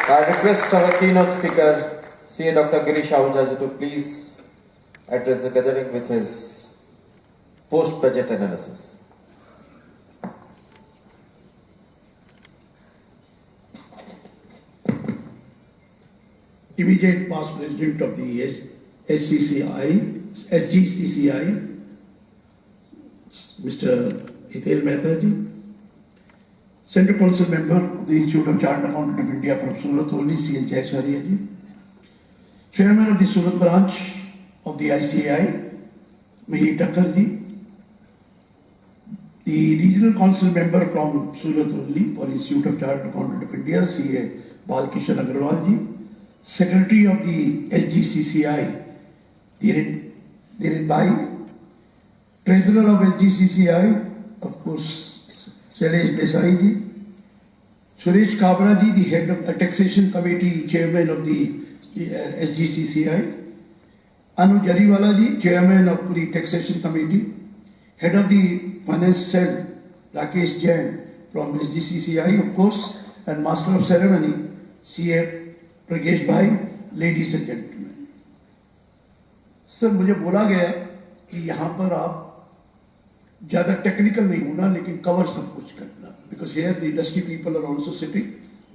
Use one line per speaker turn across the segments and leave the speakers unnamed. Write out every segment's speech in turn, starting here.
I request our keynote speaker, CA Dr. Girish Ahuja, to please address the gathering with his post-budget analysis.
Immediate past president of the SGCCI, Mr. Hitel Mehta ji, Central Council member of the Institute of Chartered Accountants of India from Surat only, C.H. Jayacharya ji, Chairman of the Surat branch of the ICAI, Mihir Thakkar ji, the Regional Council member from Surat only for Institute of Chartered Accountants of India, C.A. Balkishan Agarwal ji, Secretary of the SGCCI, Dhiren Bhai, Treasurer of SGCCI, of course, Shailesh Desai ji, Suresh Kabra ji, the Head of the Taxation Committee, Chairman of the SGCCI, Anu Jariwala ji, Chairman of the Taxation Committee, Head of the Finance Cell, Rakesh Jain from SGCCI, of course, and Master of Ceremony, CA Pradnyesh भाई, ladies and gentleman. Sir, मुझे बोला गया कि यहां पर आप ज्यादा technical नहीं होना, लेकिन कवर सब कुछ करना, because here the industry people are also sitting,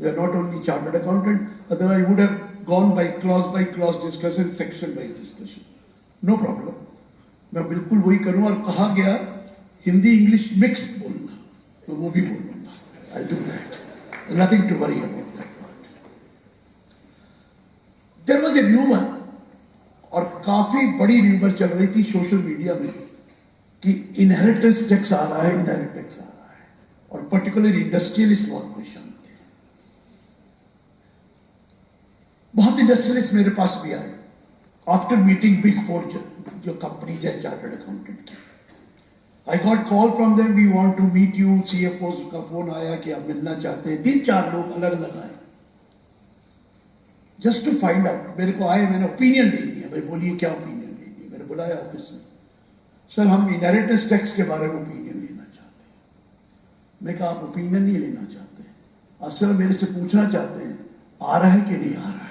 they are not only chartered accountant, otherwise would have gone by clause discussion, section wise discussion. No problem, मैं बिल्कुल वही करूं, और कहा गया हिंदी इंग्लिश मिक्स बोलना, तो वो भी बोलूंगा। I do that, nothing to worry about that. There was a rumour, और काफी बड़ी र्यूमर चल रही थी सोशल मीडिया में, कि इनहेरिटेंस टैक्स आ रहा है, इनहेरिटेंस टैक्स आ रहा है, और पर्टिकुलरली इंडस्ट्रियलिस्ट बहुत परेशान थे। बहुत इंडस्ट्रियलिस्ट मेरे पास भी आए आफ्टर मीटिंग बिग फोर जो कंपनीज है चार्टर्ड अकाउंटेंट की। I got call from them, we want to meet you, CFO का फोन आया कि आप मिलना चाहते हैं। 3-4 लोग अलग अलग आए जस्ट टू फाइंड आउट। मेरे को आए, मैंने ओपिनियन ले लिया। भाई बोलिए क्या ओपिनियन ले लिया? मैंने बुलाया ऑफिस में, सर हम इनहेरिटेंस टैक्स के बारे में ओपिनियन लेना चाहते हैं। मैं कहा आप ओपिनियन नहीं लेना चाहते, आप सर मेरे से पूछना चाहते हैं आ रहा है कि नहीं आ रहा है,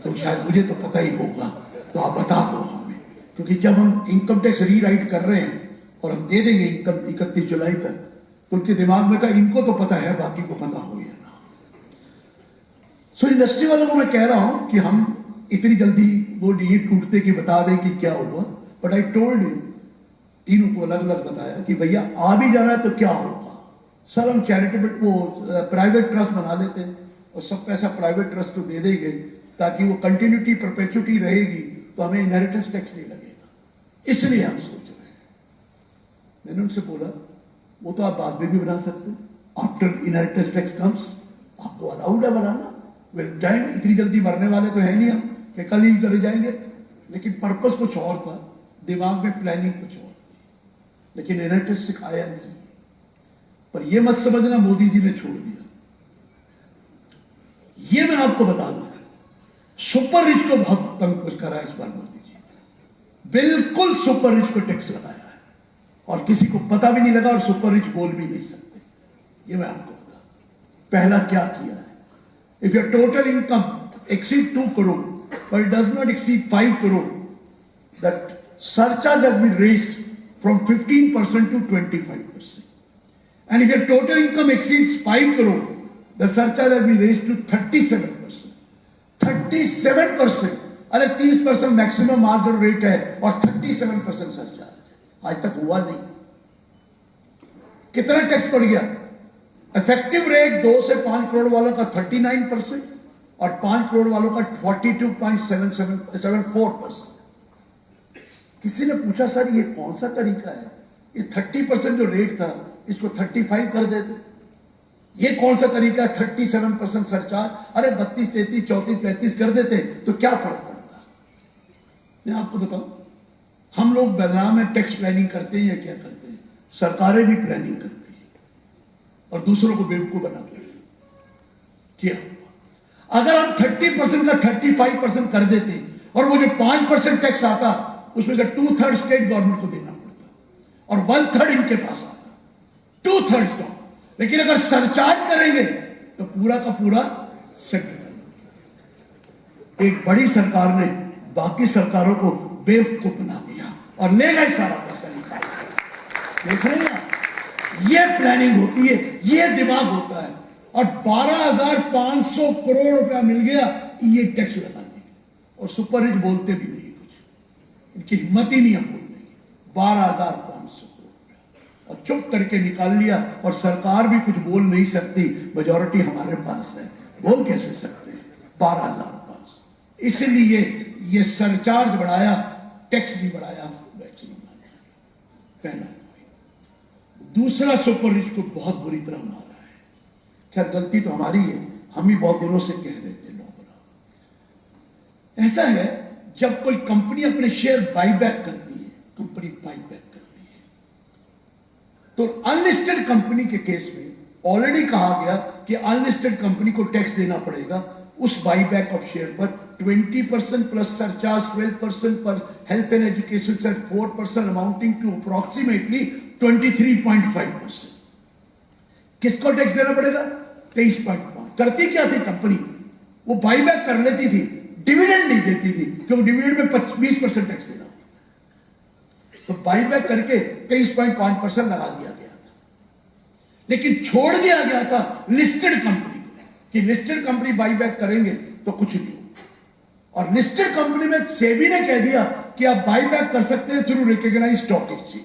क्योंकि शायद मुझे तो पता ही होगा, तो आप बता दो हमें। क्योंकि जब हम इनकम टैक्स रीराइट कर रहे हैं और हम दे देंगे इनकम 31 जुलाई तक, तो उनके दिमाग में था इनको तो पता है, बाकी को पता हो या ना। सो इंडस्ट्री वालों को मैं कह रहा हूं कि हम इतनी जल्दी वो नींद टूटते कि बता दें कि क्या हुआ, बट आई टोल्ड यू, तीनों को अलग अलग बताया कि भैया आ भी जा रहा है तो क्या होगा। सर हम चैरिटेबल वो प्राइवेट ट्रस्ट बना लेते हैं और सब पैसा प्राइवेट ट्रस्ट को दे देंगे, ताकि वो कंटिन्यूटी परपेचुटी रहेगी, तो हमें इनहेरिटेंस टैक्स नहीं लगेगा। इसलिए हम सोच रहे हैं। मैंने उनसे बोला वो तो आप बाद में भी बना सकते हैं, आफ्टर इनहेरिटेंस टैक्स कम्स, आपको अलाउड है बनाना। टाइम इतनी जल्दी मरने वाले तो है नहीं हम कि कल ही करे जाएंगे, लेकिन पर्पस कुछ और था, दिमाग में प्लानिंग कुछ और थी, लेकिन इनहेरिटेंस सिखाया नहीं। पर यह मत समझना मोदी जी ने छोड़ दिया। ये मैं आपको बता दूं, सुपर रिच को बहुत तंग कुछ करा इस बार मोदी जी, बिल्कुल सुपर रिच को टैक्स लगाया है, और किसी को पता भी नहीं लगा, और सुपर रिच बोल भी नहीं सकते। ये मैं आपको बता दूं। पहला क्या किया है, if your total income exceeds 2 crore but it does not exceed 5 crore, that surcharge has been raised from 15% to 25%. And if your total income exceeds 5 crore, the surcharge has been raised to 37%. 37%! अरे 30% maximum margin rate है और 37% surcharge है। आज तक हुआ नहीं। कितना tax पड़ गया? इफेक्टिव रेट 2 से 5 करोड़ वालों का 39% और 5 करोड़ वालों का 42.74%। किसी ने पूछा सर ये कौन सा तरीका है, ये 30% जो रेट था इसको 35 कर देते, ये कौन सा तरीका है 37% सरचार्ज, अरे 32, 33, 34, 35 कर देते तो क्या फर्क पड़ता। मैं आपको बताऊं, हम लोग बदलाव में टैक्स प्लानिंग करते हैं या क्या करते हैं? सरकारें भी प्लानिंग करती है और दूसरों को बेवकूफ बनाते हैं। क्या अगर हम 30% का 35% कर देते और वो जो 5% टैक्स आता उसमें से 2/3 स्टेट गवर्नमेंट को देना पड़ता और 1/3 इनके पास आता, 2/3 का। लेकिन अगर सरचार्ज करेंगे तो पूरा का पूरा सेंट्रल गवर्नमेंट। एक बड़ी सरकार ने बाकी सरकारों को बेवकूफ बना दिया और ले गए सारा पैसा निकाल के। देख रहे हैं आप, ये प्लानिंग होती है, ये दिमाग होता है। और 12,500 करोड़ रुपया मिल गया ये टैक्स लगाने, और सुपर रिच बोलते भी नहीं कुछ, इनकी हिम्मत ही नहीं है बोलने की। 12,500 करोड़ रुपया और चुप करके निकाल लिया, और सरकार भी कुछ बोल नहीं सकती, मेजॉरिटी हमारे पास है, बोल कैसे सकते हैं 12,500। इसलिए ये सरचार्ज बढ़ाया, टैक्स नहीं बढ़ाया, वैक्सीन पहला। दूसरा, सुपर रिच को बहुत बुरी तरह मारा है। खैर गलती तो हमारी है, हम ही बहुत दिनों से कह रहे थे लोग। ऐसा है, जब कोई कंपनी अपने शेयर बाईबैक करती है, कंपनी बाईबैक करती है, तो अनलिस्टेड कंपनी के केस में ऑलरेडी कहा गया कि अनलिस्टेड कंपनी को टैक्स देना पड़ेगा उस बाईबैक ऑफ शेयर पर 20% प्लस सरचार्ज 12% पर हेल्थ एंड एजुकेशन से 4% अमाउंटिंग टू अप्रोक्सीमेटली 23.5%। किसको टैक्स देना पड़ेगा? 23.5। करती क्या थी कंपनी? वो बाईबैक कर लेती थी, डिविडेंड नहीं देती थी, क्योंकि डिविडेंड में 20% टैक्स देना होता। तो बाईबैक करके 23.5% लगा दिया गया था, लेकिन छोड़ दिया गया था लिस्टेड कंपनी को कि लिस्टेड कंपनी बाईबैक करेंगे तो कुछ नहीं होगा। और लिस्टेड कंपनी में सेबी ने कह दिया कि आप बाईबैक कर सकते हैं थ्रू रिकॉग्नाइज्ड स्टॉक एक्सचेंज,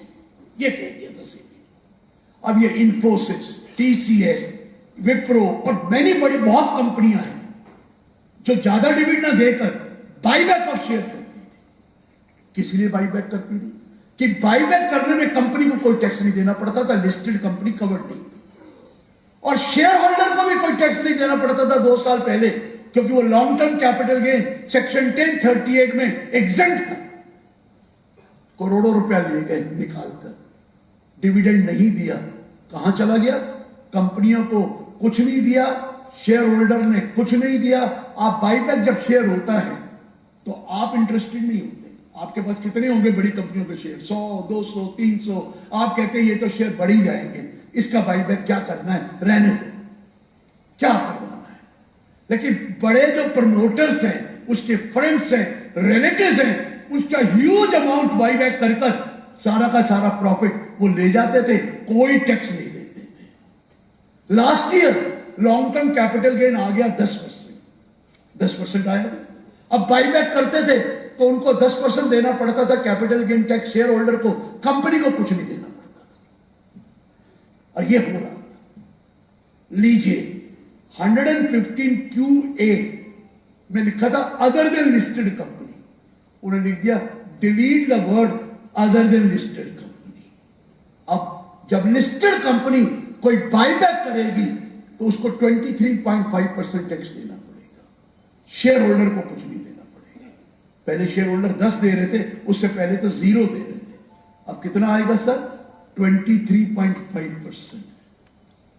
ये कह दिया था सेबी। अब ये इन्फोसिस, टीसीएस, विप्रो और मैनी बड़ी बहुत कंपनियां हैं जो ज्यादा डिविडेंड ना देकर बाईबैक ऑफ शेयर करती थी। किस लिए बाईबैक करती थी? कि बाईबैक करने में कंपनी को कोई टैक्स नहीं देना पड़ता था, लिस्टेड कंपनी कवर्ड नहीं थी, और शेयर होल्डर को भी कोई टैक्स नहीं देना पड़ता था 2 साल पहले, क्योंकि वो long term capital gain section 1038 में एग्जेंट था। करोड़ों रुपया ले गए निकालकर, डिविडेंड नहीं दिया, कहां चला गया? कंपनियों को कुछ नहीं दिया, शेयर होल्डर ने कुछ नहीं दिया। आप बाईबैक जब शेयर होता है तो आप इंटरेस्टेड नहीं होते। आपके पास कितने होंगे बड़ी कंपनियों के शेयर? 100, 200, 300। आप कहते हैं ये तो शेयर बढ़ ही जाएंगे, इसका बाईबैक क्या करना है, रहने दो, क्या करवाना है। लेकिन बड़े जो प्रमोटर्स हैं, उसके फ्रेंड्स हैं, रिलेटिव्स हैं, उसका ह्यूज अमाउंट बाईबैक कर सारा का सारा प्रॉफिट वो ले जाते थे, कोई टैक्स नहीं देते थे। Last year long term capital gain आ गया 10% आया था। अब बाईबैक करते थे तो उनको 10% देना पड़ता था capital gain tax, share holder को, कंपनी को कुछ नहीं देना पड़ता था। और ये हो रहा था। लीजिए 115 QA में लिखा था अदर देन लिस्टेड कंपनी, उन्होंने लिख दिया delete the word other than listed company. अब जब लिस्टेड कंपनी कोई बाईबैक करेगी तो उसको 23.5% टैक्स देना पड़ेगा, शेयर होल्डर को कुछ नहीं देना पड़ेगा। पहले शेयर होल्डर 10 दे रहे थे, उससे पहले तो 0 दे रहे थे। अब कितना आएगा सर? 23.5%।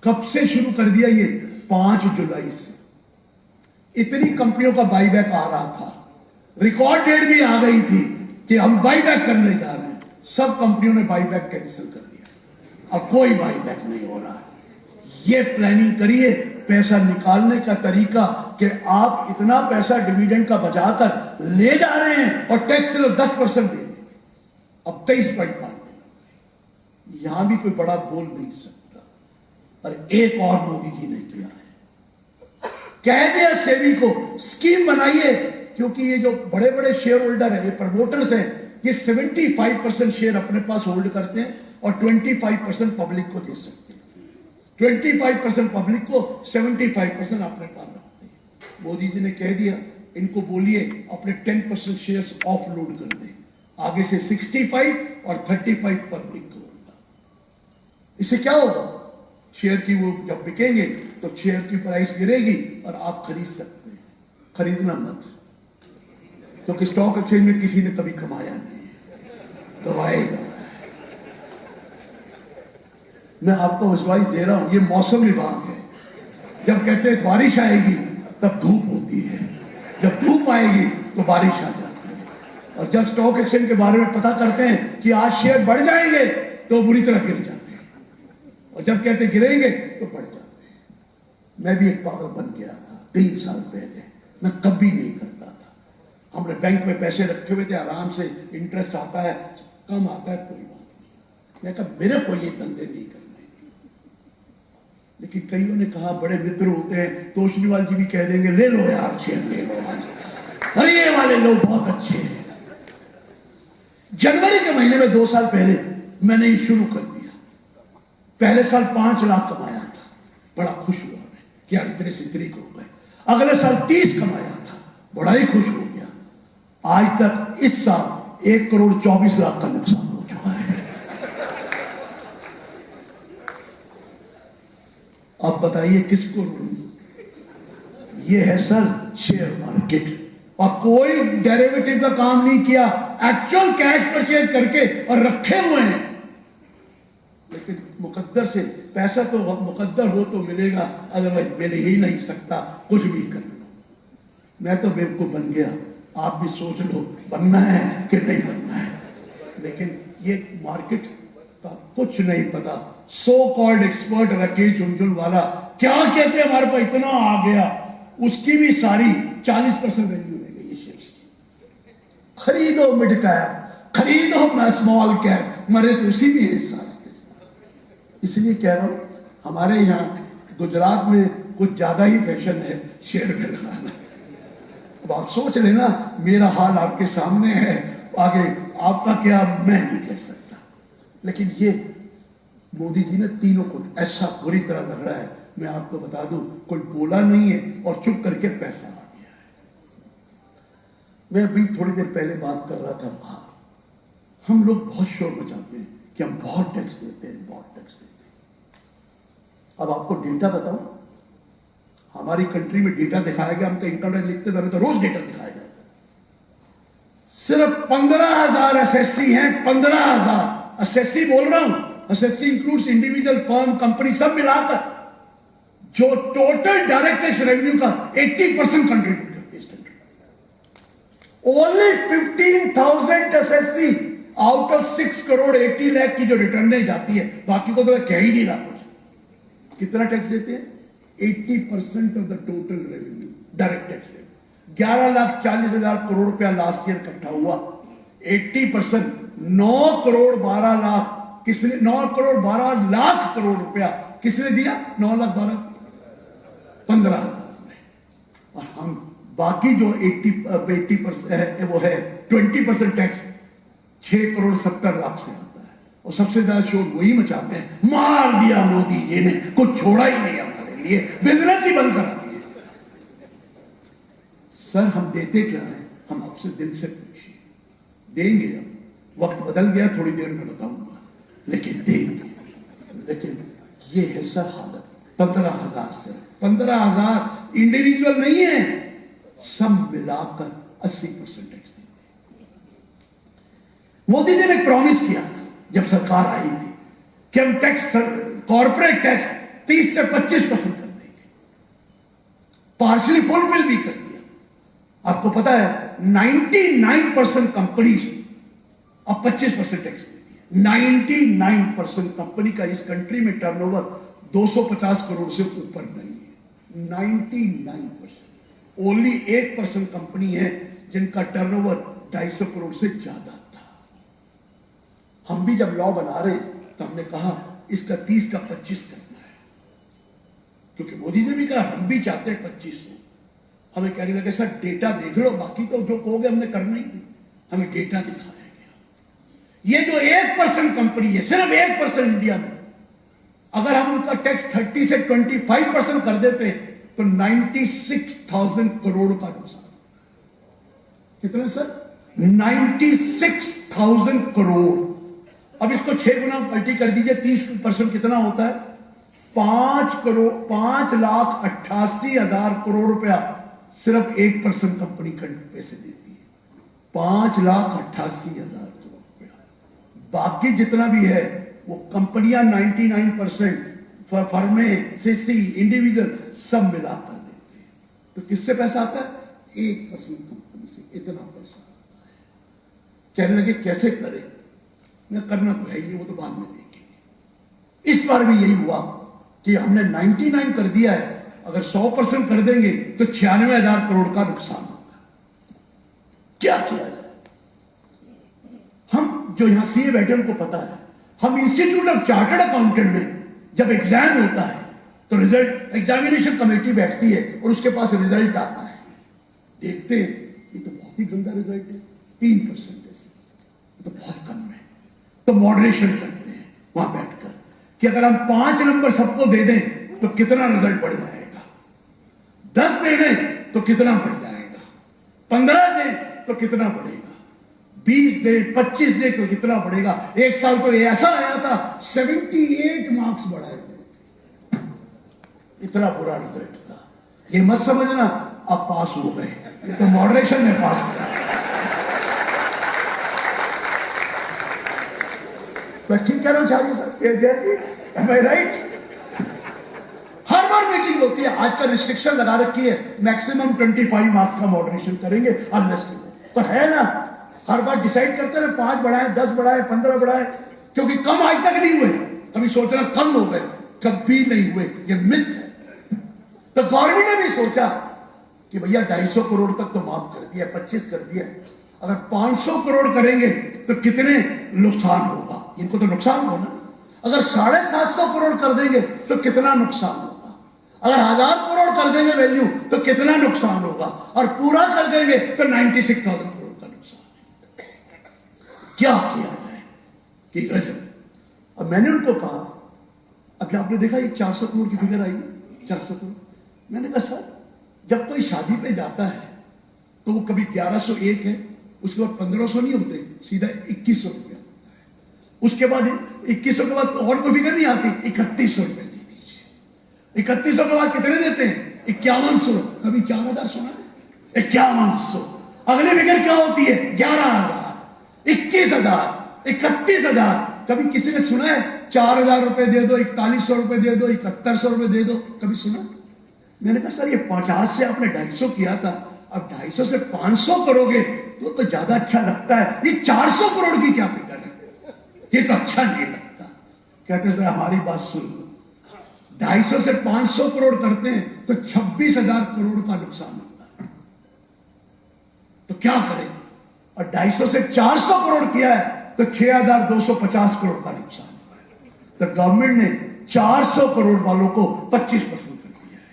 कब से शुरू कर दिया ये? 5 जुलाई से। इतनी कंपनियों का बाईबैक आ रहा था, रिकॉर्ड डेट भी आ गई थी कि हम बाईबैक करने जा रहे हैं। सब कंपनियों ने बाईबैक कैंसिल कर दिया, अब कोई बाईबैक नहीं हो रहा है। ये प्लानिंग करिए पैसा निकालने का तरीका कि आप इतना पैसा डिविडेंड का बचाकर ले जा रहे हैं और टैक्स सिर्फ 10% दे रहे, अब 23.5 देना। यहां भी कोई बड़ा बोल नहीं सकता। और एक और मोदी जी ने किया है, कह दिया सेबी को स्कीम बनाइए, क्योंकि ये जो बड़े बड़े शेयर होल्डर हैं, ये प्रमोटर्स हैं, ये 75% शेयर अपने पास होल्ड करते हैं और 25% पब्लिक को दे सकते हैं। 25% पब्लिक को, 75% अपने पास रखते हैं। मोदी जी ने कह दिया इनको बोलिए अपने 10% शेयर्स ऑफ लोड कर दे, आगे से 65 और 35 पब्लिक को होगा। इससे क्या होगा? शेयर की वो जब बिकेंगे तो शेयर की प्राइस गिरेगी और आप खरीद सकते हैं। खरीदना मत, क्योंकि स्टॉक एक्सचेंज में किसी ने कभी कमाया नहीं, दबाएगा। मैं आपको विश्वास दे रहा हूं, ये मौसम विभाग है। जब कहते हैं बारिश आएगी तब धूप होती है, जब धूप आएगी तो बारिश आ जाती है। और जब स्टॉक एक्सचेंज के बारे में पता करते हैं कि आज शेयर बढ़ जाएंगे तो बुरी तरह गिर जाते हैं, और जब कहते गिरेंगे तो बढ़ जाते हैं। मैं भी एक पागल बन गया था 3 साल पहले, मैं कभी नहीं करता था। हमने बैंक में पैसे रखे हुए थे, आराम से इंटरेस्ट आता है, कम आता है, कोई बात नहीं। मैं कहा मेरे को ये धंधे नहीं करने। लेकिन कईयों ने कहा, बड़े मित्र होते हैं, तोशनीवाल जी भी कह देंगे ले लो यार शेयर ले लो आज, अरे ये वाले लोग बहुत अच्छे हैं। जनवरी के महीने में 2 साल पहले मैंने ये शुरू कर दिया। पहले साल 5 लाख कमाया था, बड़ा खुश हुआ मैं कि यार इतने से इतने हो गए। अगले साल 30 कमाया था, बड़ा ही खुश हो गया। आज तक इस साल 1 करोड़ 24 लाख का नुकसान हो चुका है। अब बताइए किसको ढूंढूं? ये है सर शेयर मार्केट, और कोई डेरिवेटिव का काम नहीं किया, एक्चुअल कैश परचेज करके और रखे हुए हैं। लेकिन मुकद्दर से पैसा तो मुकद्दर हो तो मिलेगा, अदरवाइज मिल ही नहीं सकता, कुछ भी कर लो। मैं तो बेवकूफ बन गया, आप भी सोच लो बनना है कि नहीं बनना है। लेकिन ये मार्केट का कुछ नहीं पता। So called expert Rakesh Jhunjhunwala क्या कहते हैं, हमारे पास इतना आ गया, उसकी भी सारी 40% वैल्यू रह गई है शेयर्स की। खरीदो मिड कैप, खरीदो स्मॉल कैप, मरे तो उसी में है सारे। इसलिए कह रहा हूं, हमारे यहाँ गुजरात में कुछ ज्यादा ही फैशन है शेयर में लगाना। अब आप सोच लेना, मेरा हाल आपके सामने है, आगे आपका क्या मैं नहीं कह सकता। लेकिन ये मोदी जी ने तीनों को ऐसा बुरी तरह लग रहा है, मैं आपको बता दूं, कोई बोला नहीं है और चुप करके पैसा आ गया है। मैं अभी थोड़ी देर पहले बात कर रहा था बाहर, हम लोग बहुत शोर मचाते हैं कि हम बहुत टैक्स देते हैं, बहुत टैक्स देते हैं। अब आपको डेटा बताऊं, हमारी कंट्री में डेटा दिखाया गया, हम इनकम टैक्स लिखते थे तो रोज डेटा दिखाया जाता। सिर्फ 15,000 एसएससी हैं, 15,000 एसएससी बोल रहा हूं, SSC includes individual, firm, company सब मिलाकर, जो टोटल डायरेक्ट टैक्स रेवेन्यू का 80% कंट्रीब्यूट करते हैं इस country. Only 15,000 SSC out of 6 crore 80 lakh की जो रिटर्न जाती है, बाकी को तो कह ही नहीं रहा कुछ। कितना टैक्स देते हैं? 80% of the total revenue direct tax revenue. 11,40,000 crore रुपया लास्ट ईयर इकट्ठा हुआ। 80% 9 करोड़ 12 लाख किसने, 9 करोड़ 12 लाख करोड़ रुपया किसने दिया? 9 लाख 12 15 लाख में। और हम बाकी जो 80% है वो है 20% टैक्स 6 करोड़ 70 लाख से आता है। और सबसे ज्यादा शोर वही मचाते हैं, मार दिया मोदी जी ने, कुछ छोड़ा ही नहीं हमारे लिए, बिजनेस ही बंद करा दिए। सर हम देते क्या है? हम आपसे दिल से पूछिए, देंगे। अब वक्त बदल गया, थोड़ी देर में बताऊंगा, लेकिन देंगे। लेकिन ये है सर हालत। 15,000 से 15,000 इंडिविजुअल नहीं है, सब मिलाकर 80% टैक्स देते। मोदी जी ने प्रॉमिस किया था जब सरकार आई थी कि हम टैक्स, कॉर्पोरेट टैक्स 30 से 25% कर देंगे। पार्शली फुलफिल भी कर दिया। आपको पता है 99% कंपनीज अब 25% टैक्स देती है। 99% कंपनी का इस कंट्री में टर्नओवर 250 करोड़ से ऊपर नहीं है। 99%। ओनली 1% कंपनी है जिनका टर्नओवर 250 करोड़ से ज्यादा था। हम भी जब लॉ बना रहे तो हमने कहा इसका 30 का 25 करना है, क्योंकि मोदी जी भी कहा हम भी चाहते हैं 25 हो। हमें कहने लगे सर डेटा देख लो, बाकी तो जो कहोगे हमने करना ही नहीं। हमें डेटा दिखाया गया। ये जो 1% कंपनी है, सिर्फ 1% इंडिया में, अगर हम उनका टैक्स 30 से 25% कर देते तो 96,000 करोड़ का नुकसान होता है। कितना सर? 96,000 करोड़। अब इसको 6 गुना मल्टी कर दीजिए, 30% कितना होता है? 5,88,000 करोड़ रुपया सिर्फ 1% कंपनी पैसे देती है। 5,88,000 करोड़ रुपया। बाकी जितना भी है वो कंपनियां 99% फर्में, सीसी, इंडिविजुअल सब मिलाकर देते हैं। तो किससे पैसा आता है? 1% कंपनी से इतना पैसा आता है। कहने लगे कैसे करें? न करना तो है ही, वो तो बाद में देखेंगे। इस बार भी यही हुआ कि हमने 99 कर दिया है, अगर 100% कर देंगे तो 96,000 करोड़ का नुकसान होगा। क्या किया जाए? हम जो यहां सीए बैठे उनको पता है, हम इंस्टीट्यूट ऑफ चार्टर्ड अकाउंटेंट में जब एग्जाम होता है तो रिजल्ट एग्जामिनेशन कमेटी बैठती है और उसके पास रिजल्ट आता है, देखते हैं ये तो बहुत ही गंदा रिजल्ट है, 3% तो बहुत कम है, तो मॉडरेशन करते हैं वहां बैठकर कि अगर हम 5 नंबर सबको दे दें तो कितना रिजल्ट बढ़ जाएगा, 10 दे दें तो कितना बढ़ जाएगा, 15 दे तो कितना बढ़ेगा, 20 दे 25 दे तो कितना बढ़ेगा। एक साल तो ऐसा आया था 78 मार्क्स बढ़ाए गए थे, इतना बुरा रिजल्ट था। ये मत समझना आप पास हो गए, ये तो मॉडरेशन ने पास किया। मैं ठीक कहना चाह रही सर, एम आई राइट? हर बार मीटिंग होती है, आज का रिस्ट्रिक्शन लगा रखी है, मैक्सिमम 25 मार्क्स का मॉडरेशन करेंगे अनलेस तो है ना। हर बार डिसाइड करते हैं 5 बढ़ाए, 10 बढ़ाए, 15 बढ़ाए, क्योंकि कम आज तक नहीं हुए। कभी सोचना कम हो गए, कभी नहीं हुए, ये मिथ है। तो गवर्नमेंट ने भी सोचा कि भैया 250 करोड़ तक तो माफ कर दिया, 25 कर दिया, अगर 500 करोड़ करेंगे तो कितने नुकसान होगा, इनको तो नुकसान होना। अगर 750 करोड़ कर देंगे तो कितना नुकसान होगा, अगर 1000 करोड़ कर देंगे वैल्यू तो कितना नुकसान होगा, और पूरा कर देंगे तो 96,000 करोड़ का नुकसान है। क्या किया जाए कि गजब। अब मैंने उनको कहा, अभी आपने देखा ये 400 करोड़ की फिगर आई, 400 करोड़। मैंने कहा सर जब कोई शादी पे जाता है तो वो कभी 1101 है, उसके बाद 1500 नहीं होते, सीधा 2100 रुपया होता है। उसके बाद 2100 के बाद और कोई फिगर नहीं आती, 3100 रुपये दे दीजिए। 3100 के बाद कितने देते हैं? 5100। कभी 4000 सुना है? 5100। अगली फिगर क्या होती है? 11000, 21000, 31000। कभी किसी ने सुना है 4000 रुपए दे दो, 4100 रुपए दे दो, 7100 रुपए दे दो? कभी सुना? मैंने कहा सर ये 50 से आपने 250 किया था, अब 250 से 500 करोगे तो ज्यादा अच्छा लगता है, ये 400 करोड़ की क्या फिगर है, ये तो अच्छा नहीं लगता। कहते सर हमारी बात सुन लो, 250 से 500 करोड़ करते हैं तो 26,000 करोड़ का नुकसान होता है, तो क्या करें? और 250 से 400 करोड़ किया है तो 6,250 करोड़ का नुकसान हुआ है। तो गवर्नमेंट ने 400 करोड़ वालों को 25% कर दिया है।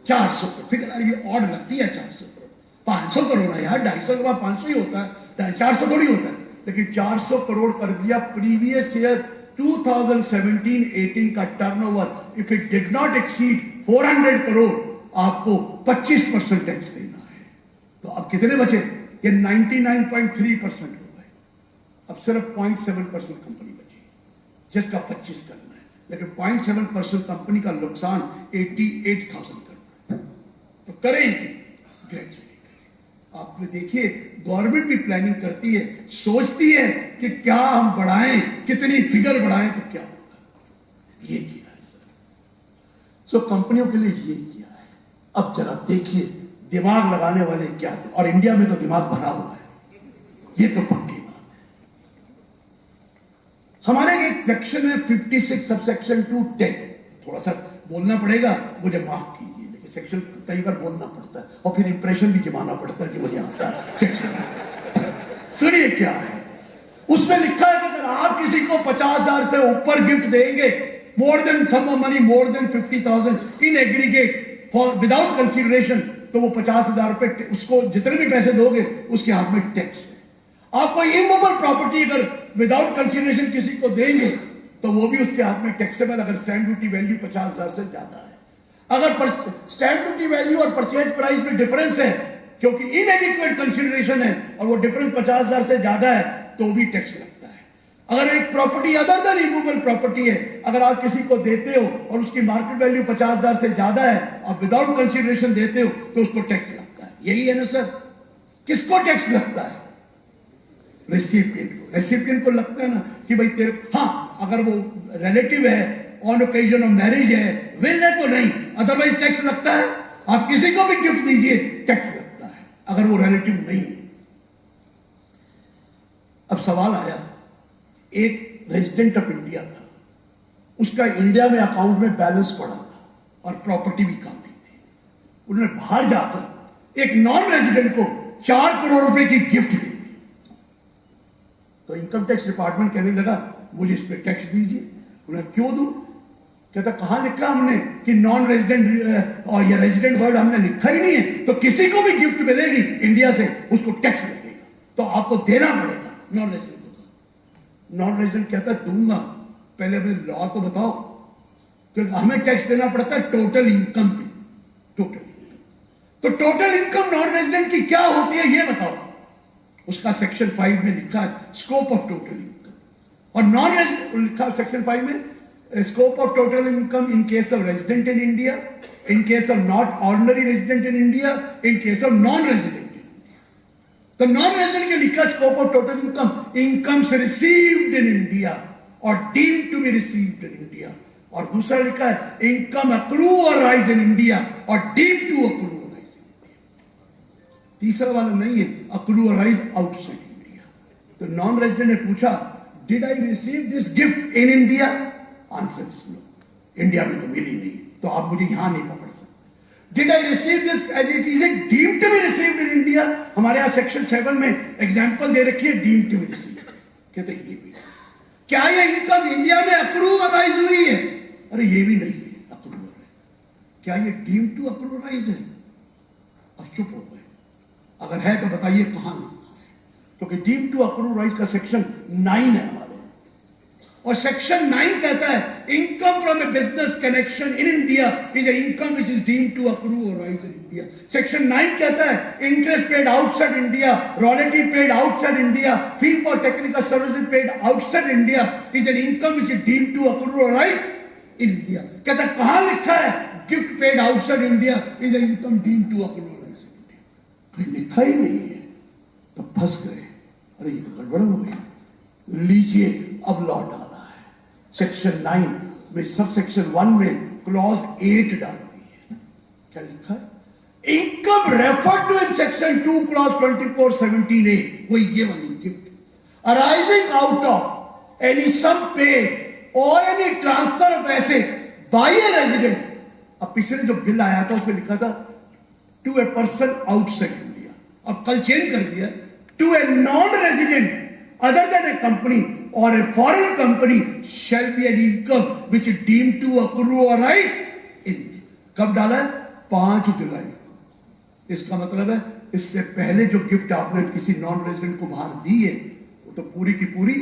400 करोड़ फिगर ये ऑड लगती है, 400 करोड़, 500 करोड़ है यार, 250 के बाद 500 ही होता है, 400 थोड़ी होता है, लेकिन 400 करोड़ कर दिया। प्रीवियस ईयर 2017-18 का turnover if it did not exceed 400 crore आपको 25% टैक्स देना है। तो अब कितने बचे? ये 99.3% हो गए, अब सिर्फ 0.7% कंपनी बची जिसका 25 करना है, लेकिन 0.7% कंपनी का नुकसान 88,000 करना है। तो करेंगे ग्रेजुअली। आपने देखिए गवर्नमेंट भी प्लानिंग करती है, सोचती है कि क्या हम बढ़ाएं, कितनी फिगर बढ़ाएं तो क्या होगा। ये किया है सर, सो कंपनियों के लिए ये किया है। अब जरा देखिए दिमाग लगाने वाले क्या थे, और इंडिया में तो दिमाग भरा हुआ है, ये तो पक्की बात है। हमारे एक सेक्शन है 56 सब सेक्शन 210, थोड़ा सा बोलना पड़ेगा, मुझे माफ कीजिए, सेक्शन कई बार बोलना पड़ता है और फिर इंप्रेशन भी जमाना पड़ता है कि मुझे आता है सेक्शन। सुनिए क्या है उसमें लिखा है कि अगर आप किसी को 50,000 से ऊपर गिफ्ट देंगे, more than some money more than 50,000 in aggregate for without consideration, तो वो 50,000 रुपए उसको जितने भी पैसे दोगे उसके हाथ में टैक्स है। आप कोई इमूवेबल प्रॉपर्टी अगर विदाउट कंसिडरेशन किसी को देंगे तो वो भी उसके हाथ में टैक्सेबल, अगर स्टैंप ड्यूटी वैल्यू 50,000 से ज्यादा है। अगर स्टैंप ड्यूटी वैल्यू और परचेज प्राइस में डिफरेंस है, क्योंकि इनएडिक्वेट कंसिडरेशन है और वो डिफरेंस 50,000 से ज्यादा है, तो भी टैक्स लगता है। अगर एक property other than immovable property है, अगर आप किसी को देते हो और उसकी मार्केट वैल्यू 50,000 से ज्यादा है, आप विदाउट कंसिडरेशन देते हो तो उसको टैक्स लगता है। यही है ना सर? किसको टैक्स लगता है? रेसिपिएंट को। रेसिपिएंट को लगता है ना कि भाई तेरे, हाँ अगर वो रिलेटिव है, ऑन ओकेजन ऑफ मैरिज है, विल है तो नहीं, अदरवाइज टैक्स लगता है। आप किसी को भी गिफ्ट दीजिए टैक्स लगता है अगर वो रिलेटिव नहीं है। अब सवाल आया, एक रेजिडेंट ऑफ इंडिया था, उसका इंडिया में अकाउंट में बैलेंस पड़ा था और प्रॉपर्टी भी काफी थी। उन्होंने बाहर जाकर एक नॉन रेजिडेंट को 4 करोड़ रुपए की गिफ्ट दी। तो इनकम टैक्स डिपार्टमेंट कहने लगा मुझे इस पे टैक्स दीजिए। उन्हें क्यों दूं? कहता कहां लिखा हमने कि नॉन रेजिडेंट और या रेजिडेंट वर्ड हमने लिखा ही नहीं है। तो किसी को भी गिफ्ट मिलेगी इंडिया से उसको टैक्स लगेगा, तो आपको देना पड़ेगा नॉन रेजिडेंट को। नॉन रेजिडेंट कहता दूंगा, पहले हमें लॉ तो बताओ, क्योंकि हमें टैक्स देना पड़ता है टोटल इनकम पे। टोटल तो टोटल इनकम नॉन रेजिडेंट की क्या होती है ये बताओ। उसका सेक्शन 5 में लिखा है स्कोप ऑफ टोटल इनकम, और नॉन रेजिडेंट लिखा सेक्शन 5 में scope of total income in case of resident in India, in case of not ordinary resident in India, in case of non-resident in India. तो non-resident के लिखा scope of total income, incomes received in India or deemed to be received in India, और दूसरा लिखा है income accrue or rise in India or deemed to accrue or rise in India. तीसरा वाला नहीं है accrue or rise outside India. तो non-resident ने पूछा did I receive this gift in India? Answer is no, India में तो मिली नहीं, तो आप मुझे यहां नहीं पकड़ सकते। Did I receive this as it is it deemed to be received in India? हमारे यहां सेक्शन 7 में एग्जांपल दे रखी है डीम्ड टू बी रिसीव्ड, कहते ये भी क्या ये इनकम इंडिया में अक्रूवराइज हुई है? अरे ये भी नहीं है अक्रूवराइज। क्या ये डीम्ड टू अक्रूवराइज है? अब चुप हो गए। अगर है तो बताइए कहां लिखा है, क्योंकि डीम्ड टू अक्रूवराइज का सेक्शन 9 है हमारे, और सेक्शन 9 कहता है income from a business connection in India is a income which is deemed to accrue or arise in India. Section 9 कहता है interest paid outside India, royalty paid outside India, fee for technical services paid outside India is an income which is deemed to accrue or arise in India. कहता है कहां लिखा है gift paid outside India is a income deemed to accrue or arise in India? कहीं लिखा ही नहीं है, तो फंस गए। अरे ये तो गड़बड़ हो गई। लीजिए अब लॉ डाला सेक्शन 9 में, सब सेक्शन 1 में क्लॉज 8 डाल दी है। क्या लिखा है? Income refer to in section 2 clause 2417A, वो ये वाली gift arising out of any sum paid और any transfer of asset by a resident. अब पिछले जो बिल आया था उसमें लिखा था to a person outside India, अब कल चेंज कर दिया to a non resident other than a company or a foreign company shall be an income which is deemed to accrue or rise in। कब डाला है? 5 जुलाई को। इसका मतलब है इससे पहले जो गिफ्ट आपने किसी नॉन रेजिडेंट को बाहर दी है वो तो पूरी की पूरी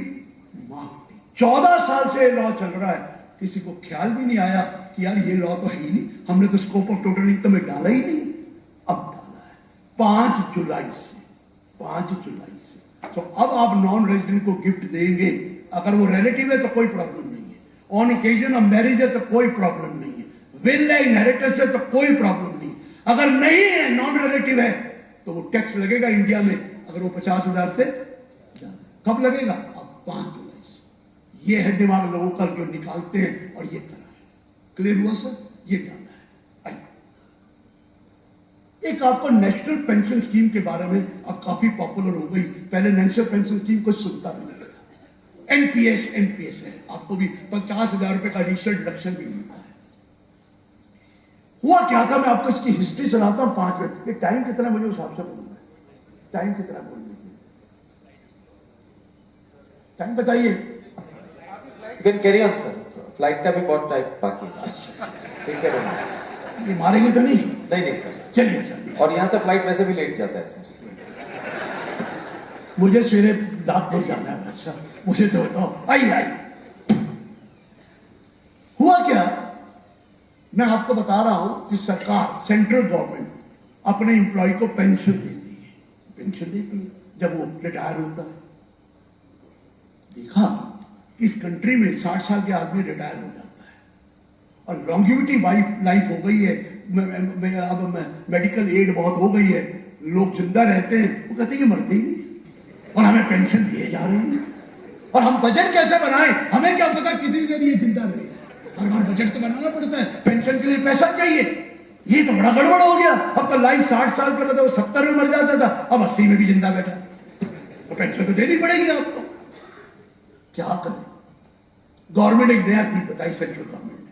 माफ थी। 14 साल से लॉ चल रहा है, किसी को ख्याल भी नहीं आया कि यार ये लॉ तो है ही नहीं, हमने तो स्कोप ऑफ टोटल इनकम में डाला ही नहीं। अब डाला है 5 जुलाई से, 5 जुलाई से। तो अब आप नॉन रेजिडेंट को गिफ्ट देंगे, अगर वो रिलेटिव है तो कोई प्रॉब्लम नहीं है, ऑन ओकेजन ऑफ मैरिज है तो कोई प्रॉब्लम नहीं है, विल है इनहेरिटेंस है तो कोई प्रॉब्लम नहीं। अगर नहीं है नॉन रिलेटिव है तो वो टैक्स लगेगा इंडिया में, अगर वो 50,000 से ज्यादा। कब लगेगा? अब 5 जुलाई से। ये है दिमाग लोगों का जो निकालते हैं और ये करा है। क्लियर हुआ सर? ये डालना है। एक आपको नेशनल पेंशन स्कीम के बारे में अब काफी पॉपुलर हो गई, पहले नेशनल पेंशन स्कीम को सुनता नहीं था। एनपीएस है, आपको भी 50,000 रुपए का इनिशियल डिडक्शन भी मिलता है। हुआ क्या था, मैं आपको इसकी हिस्ट्री सुनाता हूं 5 मिनट। ये टाइम कितना मुझे उस हिसाब से बोलना है, टाइम कितना बोलने के टाइम बताइए।
Can carry on sir, flight का भी बहुत टाइम बाकी है। ठीक है,
ये मारेंगे तो नहीं?
नहीं सर,
चलिए सर।
और यहाँ से फ्लाइट वैसे भी लेट जाता है सर।
मुझे सवेरे नागपुर जाना है भाई साहब, मुझे तो बताओ। आई हुआ क्या, मैं आपको बता रहा हूं कि सरकार, सेंट्रल गवर्नमेंट अपने एम्प्लॉय को पेंशन देती है, पेंशन देती है जब वो रिटायर होता है। देखा इस कंट्री में 60 साल के आदमी रिटायर हो जाता है और लॉन्गिविटी लाइफ हो गई है, अब मेडिकल एड बहुत हो गई है, लोग जिंदा रहते हैं, वो कहते हैं ये मरते ही नहीं और हमें पेंशन दिए जा रहे हैं। और हम बजट कैसे बनाएं, हमें क्या पता कितनी देर ये जिंदा रहे। हर बार बजट तो बनाना पड़ता है, पेंशन के लिए पैसा चाहिए। ये तो बड़ा गड़बड़ हो गया। अब तो लाइफ 60 साल के मतलब 70 में मर जाता था, अब 80 में भी जिंदा बैठा, तो पेंशन तो देनी पड़ेगी आपको। क्या करें? गवर्नमेंट एक नया चीज बताई सेंट्रल गवर्नमेंट ने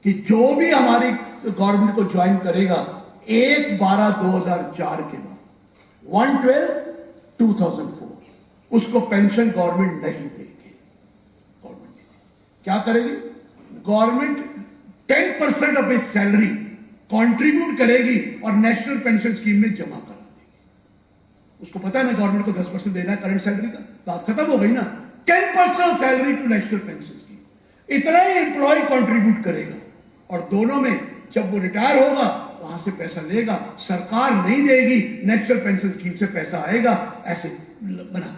कि जो भी हमारी गवर्नमेंट को ज्वाइन करेगा 1/12/2004 के बाद, 1/12/2004 उसको पेंशन गवर्नमेंट नहीं देगी। गवर्नमेंट क्या करेगी? गवर्नमेंट 10% ऑफ इस सैलरी कंट्रीब्यूट करेगी और नेशनल पेंशन स्कीम में जमा करा देगी। उसको पता है ना गवर्नमेंट को 10% देना है करंट सैलरी का, बात खत्म हो गई ना। 10% salary to national pension scheme, इतना ही एम्प्लॉय कंट्रीब्यूट करेगा और दोनों में जब वो रिटायर होगा वहां से पैसा लेगा, सरकार नहीं देगी, नेशनल पेंशन स्कीम से पैसा आएगा। ऐसे बना दिया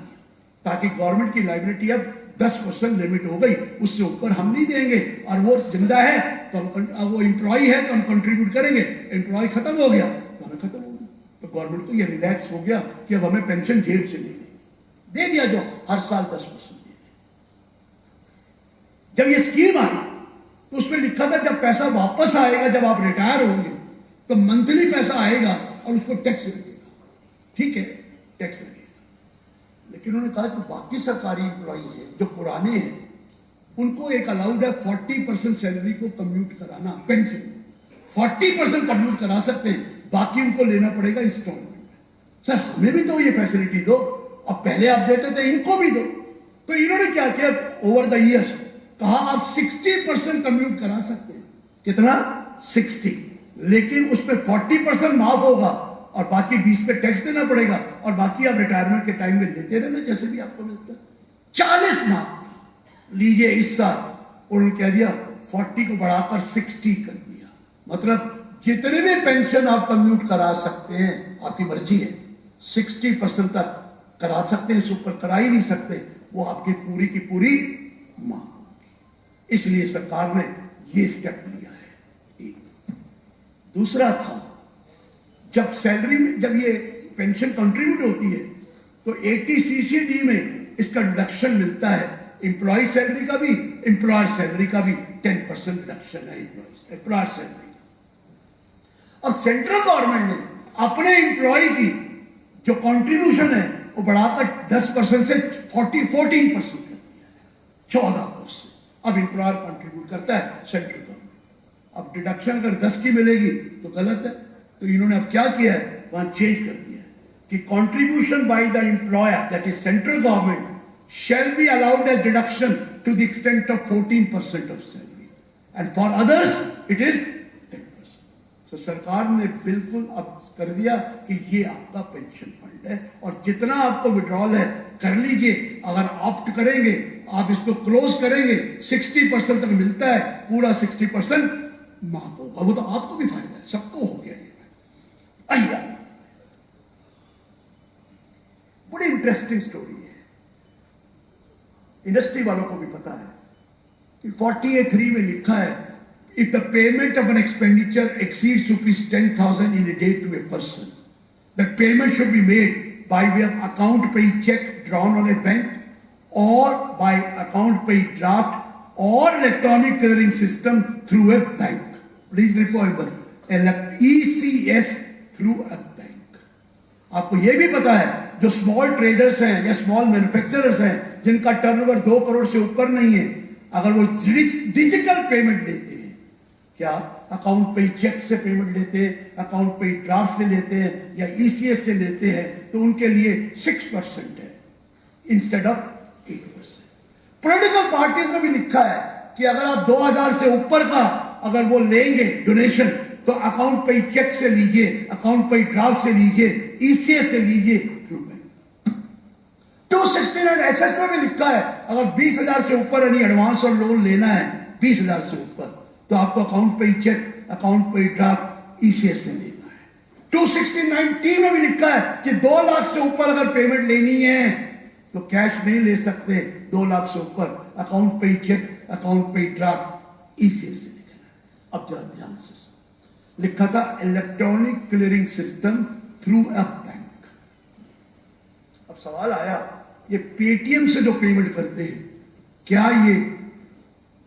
ताकि गवर्नमेंट की लायबिलिटी अब 10% लिमिट हो गई, उससे ऊपर हम नहीं देंगे। और वो जिंदा है तो हम, वो एम्प्लॉय है तो हम कंट्रीब्यूट करेंगे, एम्प्लॉय खत्म हो गया तो हमें खत्म हो गया। तो गवर्नमेंट को ये रिलैक्स हो गया कि अब हमें पेंशन जेब से दे दिया, जो हर साल 10% दे। जब ये स्कीम आई तो उसमें लिखा था जब पैसा वापस आएगा, जब आप रिटायर होंगे तो मंथली पैसा आएगा और उसको टैक्स लगेगा। ठीक है, टैक्स लगेगा। लेकिन उन्होंने कहा कि बाकी सरकारी एम्प्लॉई है जो पुराने हैं उनको एक अलाउड है 40% सैलरी को कम्यूट कराना, पेंशन 40% कम्यूट करा सकते हैं, बाकी उनको लेना पड़ेगा इंस्टॉलमेंट। सर हमें भी तो ये फैसिलिटी दो, अब पहले आप देते थे इनको भी दो। तो इन्होंने क्या किया, ओवर द ईयर्स कहा आप 60% कम्यूट करा सकते हैं। कितना? 60, लेकिन उसमें 40% माफ होगा और बाकी 20 पे टैक्स देना पड़ेगा और बाकी आप रिटायरमेंट के टाइम में लेते रहना जैसे भी आपको मिलता है। 40 माफ लीजिए इस साल, उन्होंने कह दिया 40 को बढ़ाकर 60 कर दिया। मतलब जितने भी पेंशन आप कम्यूट करा सकते हैं, आपकी मर्जी है, 60% तक करा सकते हैं, इससे ऊपर करा ही नहीं सकते, वो आपकी पूरी की पूरी माफ होगी। इसलिए सरकार ने ये स्टेप लिया है। एक दूसरा था, जब सैलरी में जब ये पेंशन कंट्रीब्यूट होती है तो 80CCD में इसका डिडक्शन मिलता है, एम्प्लॉय सैलरी का भी, एम्प्लॉयर सैलरी का भी 10% डिडक्शन है एम्प्लॉयर सैलरी का। अब सेंट्रल गवर्नमेंट ने अपने एम्प्लॉय की जो कंट्रीब्यूशन है वो बढ़ाकर 10% से 14% कर दिया है, 14%। अब एम्प्लॉयर कंट्रीब्यूट करता है, सेंट्रल गवर्नमेंट। अब डिडक्शन अगर 10 की मिलेगी तो गलत है, तो इन्होंने अब क्या किया है, वहां चेंज कर दिया है कि contribution by the employer that is central government shall be allowed as deduction to the extent of 14% of salary, and for others it is 10%. So सरकार ने बिल्कुल अब कर दिया कि ये आपका पेंशन फंड है और जितना आपको विड्रॉल है कर लीजिए। अगर ऑप्ट करेंगे, आप इसको क्लोज करेंगे, 60% तक मिलता है, पूरा 60% माफ होगा। वो तो आपको भी फायदा है, सबको हो गया ये। आइए, बड़ी इंटरेस्टिंग स्टोरी है, इंडस्ट्री वालों को भी पता है कि 48(3) में लिखा है, if the payment of an expenditure exceeds ₹10,000 in a day to a person, that payment should be made by way of account pay check drawn on a bank or by account pay draft or electronic clearing system through a bank. Please remember, ECS through a bank. आपको यह भी पता है जो small traders हैं या small manufacturers हैं जिनका टर्नओवर 2 करोड़ से ऊपर नहीं है, अगर वो डिजिटल पेमेंट लेते हैं, क्या अकाउंट पे चेक से पेमेंट लेते हैं, अकाउंट पे ड्राफ्ट से लेते हैं या ईसीएस से लेते हैं, तो उनके लिए 6% है इंस्टेड ऑफ 8%। पॉलिटिकल पार्टीज में भी लिखा है कि अगर आप 2000 से ऊपर का अगर वो लेंगे डोनेशन तो अकाउंट पे चेक से लीजिए, अकाउंट पे ड्राफ्ट से लीजिए, ईसीएस से लीजिए, थ्रू बैंक। 269 एसएस में भी लिखा है अगर 20,000 से ऊपर यानी एडवांस और लोन लेना है 20,000 से ऊपर तो आपको account pay cheque, account pay draft, ECS से लेना है। 269T में भी लिखा है कि 2 लाख से ऊपर अगर पेमेंट लेनी है तो कैश नहीं ले सकते, 2 लाख से ऊपर account pay cheque, account pay draft, ECS से लिखना है। अब जरा ध्यान से लिखा था electronic clearing system through a bank. अब सवाल आया, ये पेटीएम से जो पेमेंट करते हैं क्या ये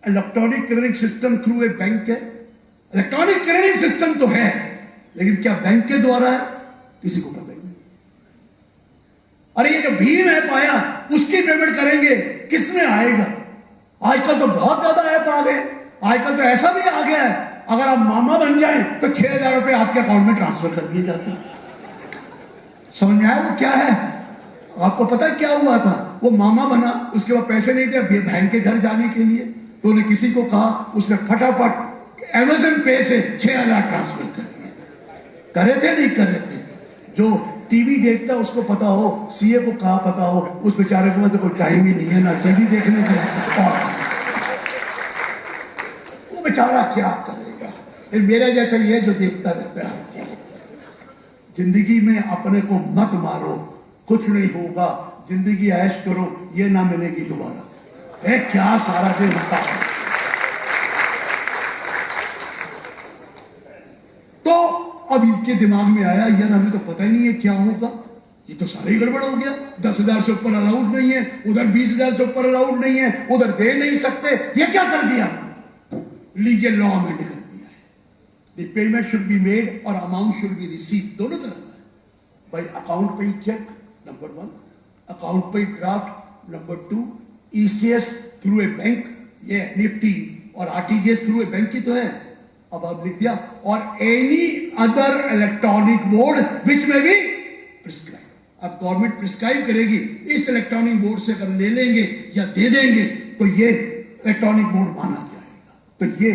electronic clearing system through a bank है? इलेक्ट्रॉनिक क्लियरिंग सिस्टम तो है, लेकिन क्या बैंक के द्वारा है? किसी को पता ही नहीं। अरे ये जो भीम ऐप आया उसकी पेमेंट करेंगे, किसमें आएगा? आजकल तो बहुत ज्यादा ऐप आ गए, आजकल तो ऐसा भी आ गया है अगर आप मामा बन जाएं तो 6,000 रुपए आपके अकाउंट में ट्रांसफर कर दिए जाते हैं। समझ में आया वो क्या है? आपको पता है क्या हुआ था? वो मामा बना, उसके बाद पैसे नहीं थे बहन के घर जाने के लिए, तो उन्हें किसी को कहा, उसने फटाफट अमेज़न पे से 6,000 ट्रांसफर कर दिए। करे थे नहीं करे थे? जो टीवी देखता उसको पता हो, सीए को कहा पता हो, उस बेचारे के पास तो कोई टाइम ही नहीं है ना टीवी देखने का कुछ और। वो बेचारा क्या करेगा? मेरा जैसा ही है जो देखता रहता है हर चीज। जिंदगी में अपने को मत मारो, कुछ नहीं होगा, जिंदगी ऐश करो, ये ना मिलेगी दोबारा। क्या सारा दिन होता है। तो अब इनके दिमाग में आया यार हमें तो पता ही नहीं है क्या होगा, ये तो सारा ही गड़बड़ हो गया। 10,000 से ऊपर अलाउड नहीं है, उधर 20,000 से ऊपर अलाउड नहीं है, उधर दे नहीं सकते, ये क्या कर दिया? लीजिए लॉ अमेंड कर दिया है। The payment should be made और अमाउंट शुड बी रिसीव, दोनों तरह का है। By account pay check number 1, account pay draft number 2, ECS through a bank, ये एनईएफटी और आरटीजीएस थ्रू ए बैंक की तो है, अब आप लिख दिया, और एनी अदर इलेक्ट्रॉनिक मोड विच में भी प्रिस्क्राइब। अब गवर्नमेंट प्रिस्क्राइब करेगी, इस इलेक्ट्रॉनिक मोड से अगर ले लेंगे या दे देंगे तो ये इलेक्ट्रॉनिक मोड माना जाएगा। तो ये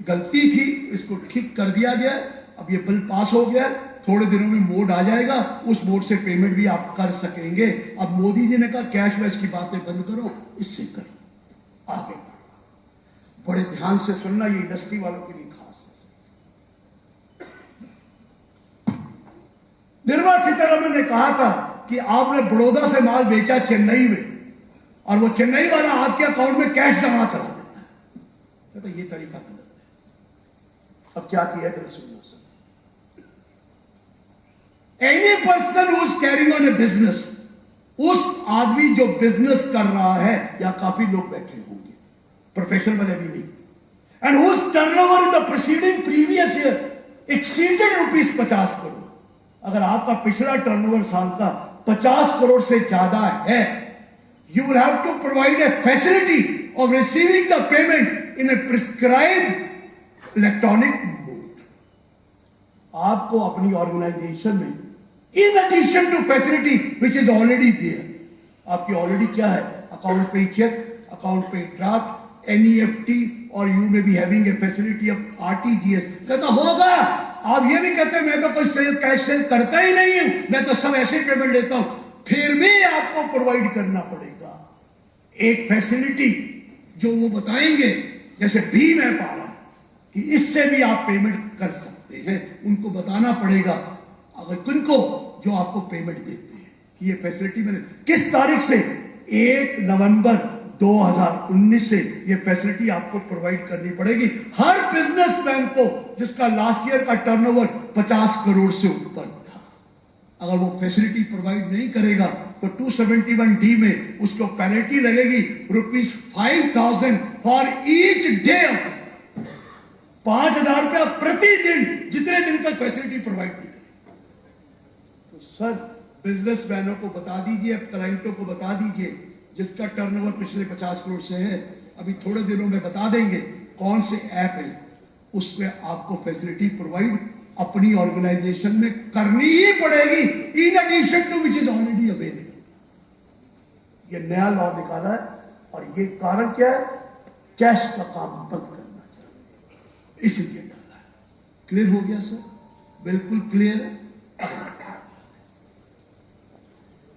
गलती थी, इसको ठीक कर दिया गया। अब ये बिल पास हो गया, थोड़े दिनों में मोड आ जाएगा, उस मोड से पेमेंट भी आप कर सकेंगे। अब मोदी जी ने कहा कैश वैश की बातें बंद करो, इससे करो, आगे बढ़ो। बड़े ध्यान से सुनना, ये इंडस्ट्री वालों के लिए खास है। निर्मला सीतारमण ने कहा था कि आपने बड़ौदा से माल बेचा चेन्नई में, और वो चेन्नई वाला आपके अकाउंट में कैश जमा करा देता है। तो ये तरीका गलत है। अब क्या किया कर सुनिए। Any person who is carrying on A business, उस आदमी जो बिजनेस कर रहा है, या काफी लोग बैठे होंगे, प्रोफेशनल वाले भी नहीं, and whose turnover in the preceding previous year exceeded ₹50 crore. अगर आपका पिछला टर्नओवर साल का 50 करोड़ से ज्यादा है, you will have to provide a facility of receiving the payment in a prescribed electronic mode. आपको अपनी ऑर्गेनाइजेशन में in addition to facility which is already there, आपकी ऑलरेडी क्या है, account pay cheque, account pay draft, NEFT, और you may be having a facility of RTGS. कहता होगा, आप ये भी कहते हैं मैं तो कोई सेल कैश सेल करता ही नहीं हूं, मैं तो सब ऐसे पेमेंट देता हूं, फिर भी आपको प्रोवाइड करना पड़ेगा एक फैसिलिटी जो वो बताएंगे, जैसे भीम ऐप आ रहा कि इससे भी आप पेमेंट कर सकते हैं। उनको बताना पड़ेगा अगर किनको जो आपको पेमेंट देते हैं कि ये फैसिलिटी मैंने किस तारीख से, 1 नवंबर 2019 से ये फैसिलिटी आपको प्रोवाइड करनी पड़ेगी हर बिजनेसमैन को जिसका लास्ट ईयर का टर्नओवर 50 करोड़ से ऊपर था। अगर वो फैसिलिटी प्रोवाइड नहीं करेगा तो 271D में उसको पेनल्टी लगेगी ₹5,000 फॉर ईच डे, 5,000 रुपया प्रतिदिन, जितने दिन तक फैसिलिटी प्रोवाइड नहीं करेगी। तो सर बिजनेसमैनों को बता दीजिए, क्लाइंटों को बता दीजिए, जिसका टर्नओवर पिछले 50 करोड़ से है, अभी थोड़े दिनों में बता देंगे कौन से ऐप है, उसमें आपको फैसिलिटी प्रोवाइड अपनी ऑर्गेनाइजेशन में करनी ही पड़ेगी, in addition to which is already available. ये नया लॉ निकाला है, और ये कारण क्या है, कैश का काम बंद करना चाहिए, इसलिए डाला है। क्लियर हो गया सर? बिल्कुल क्लियर है।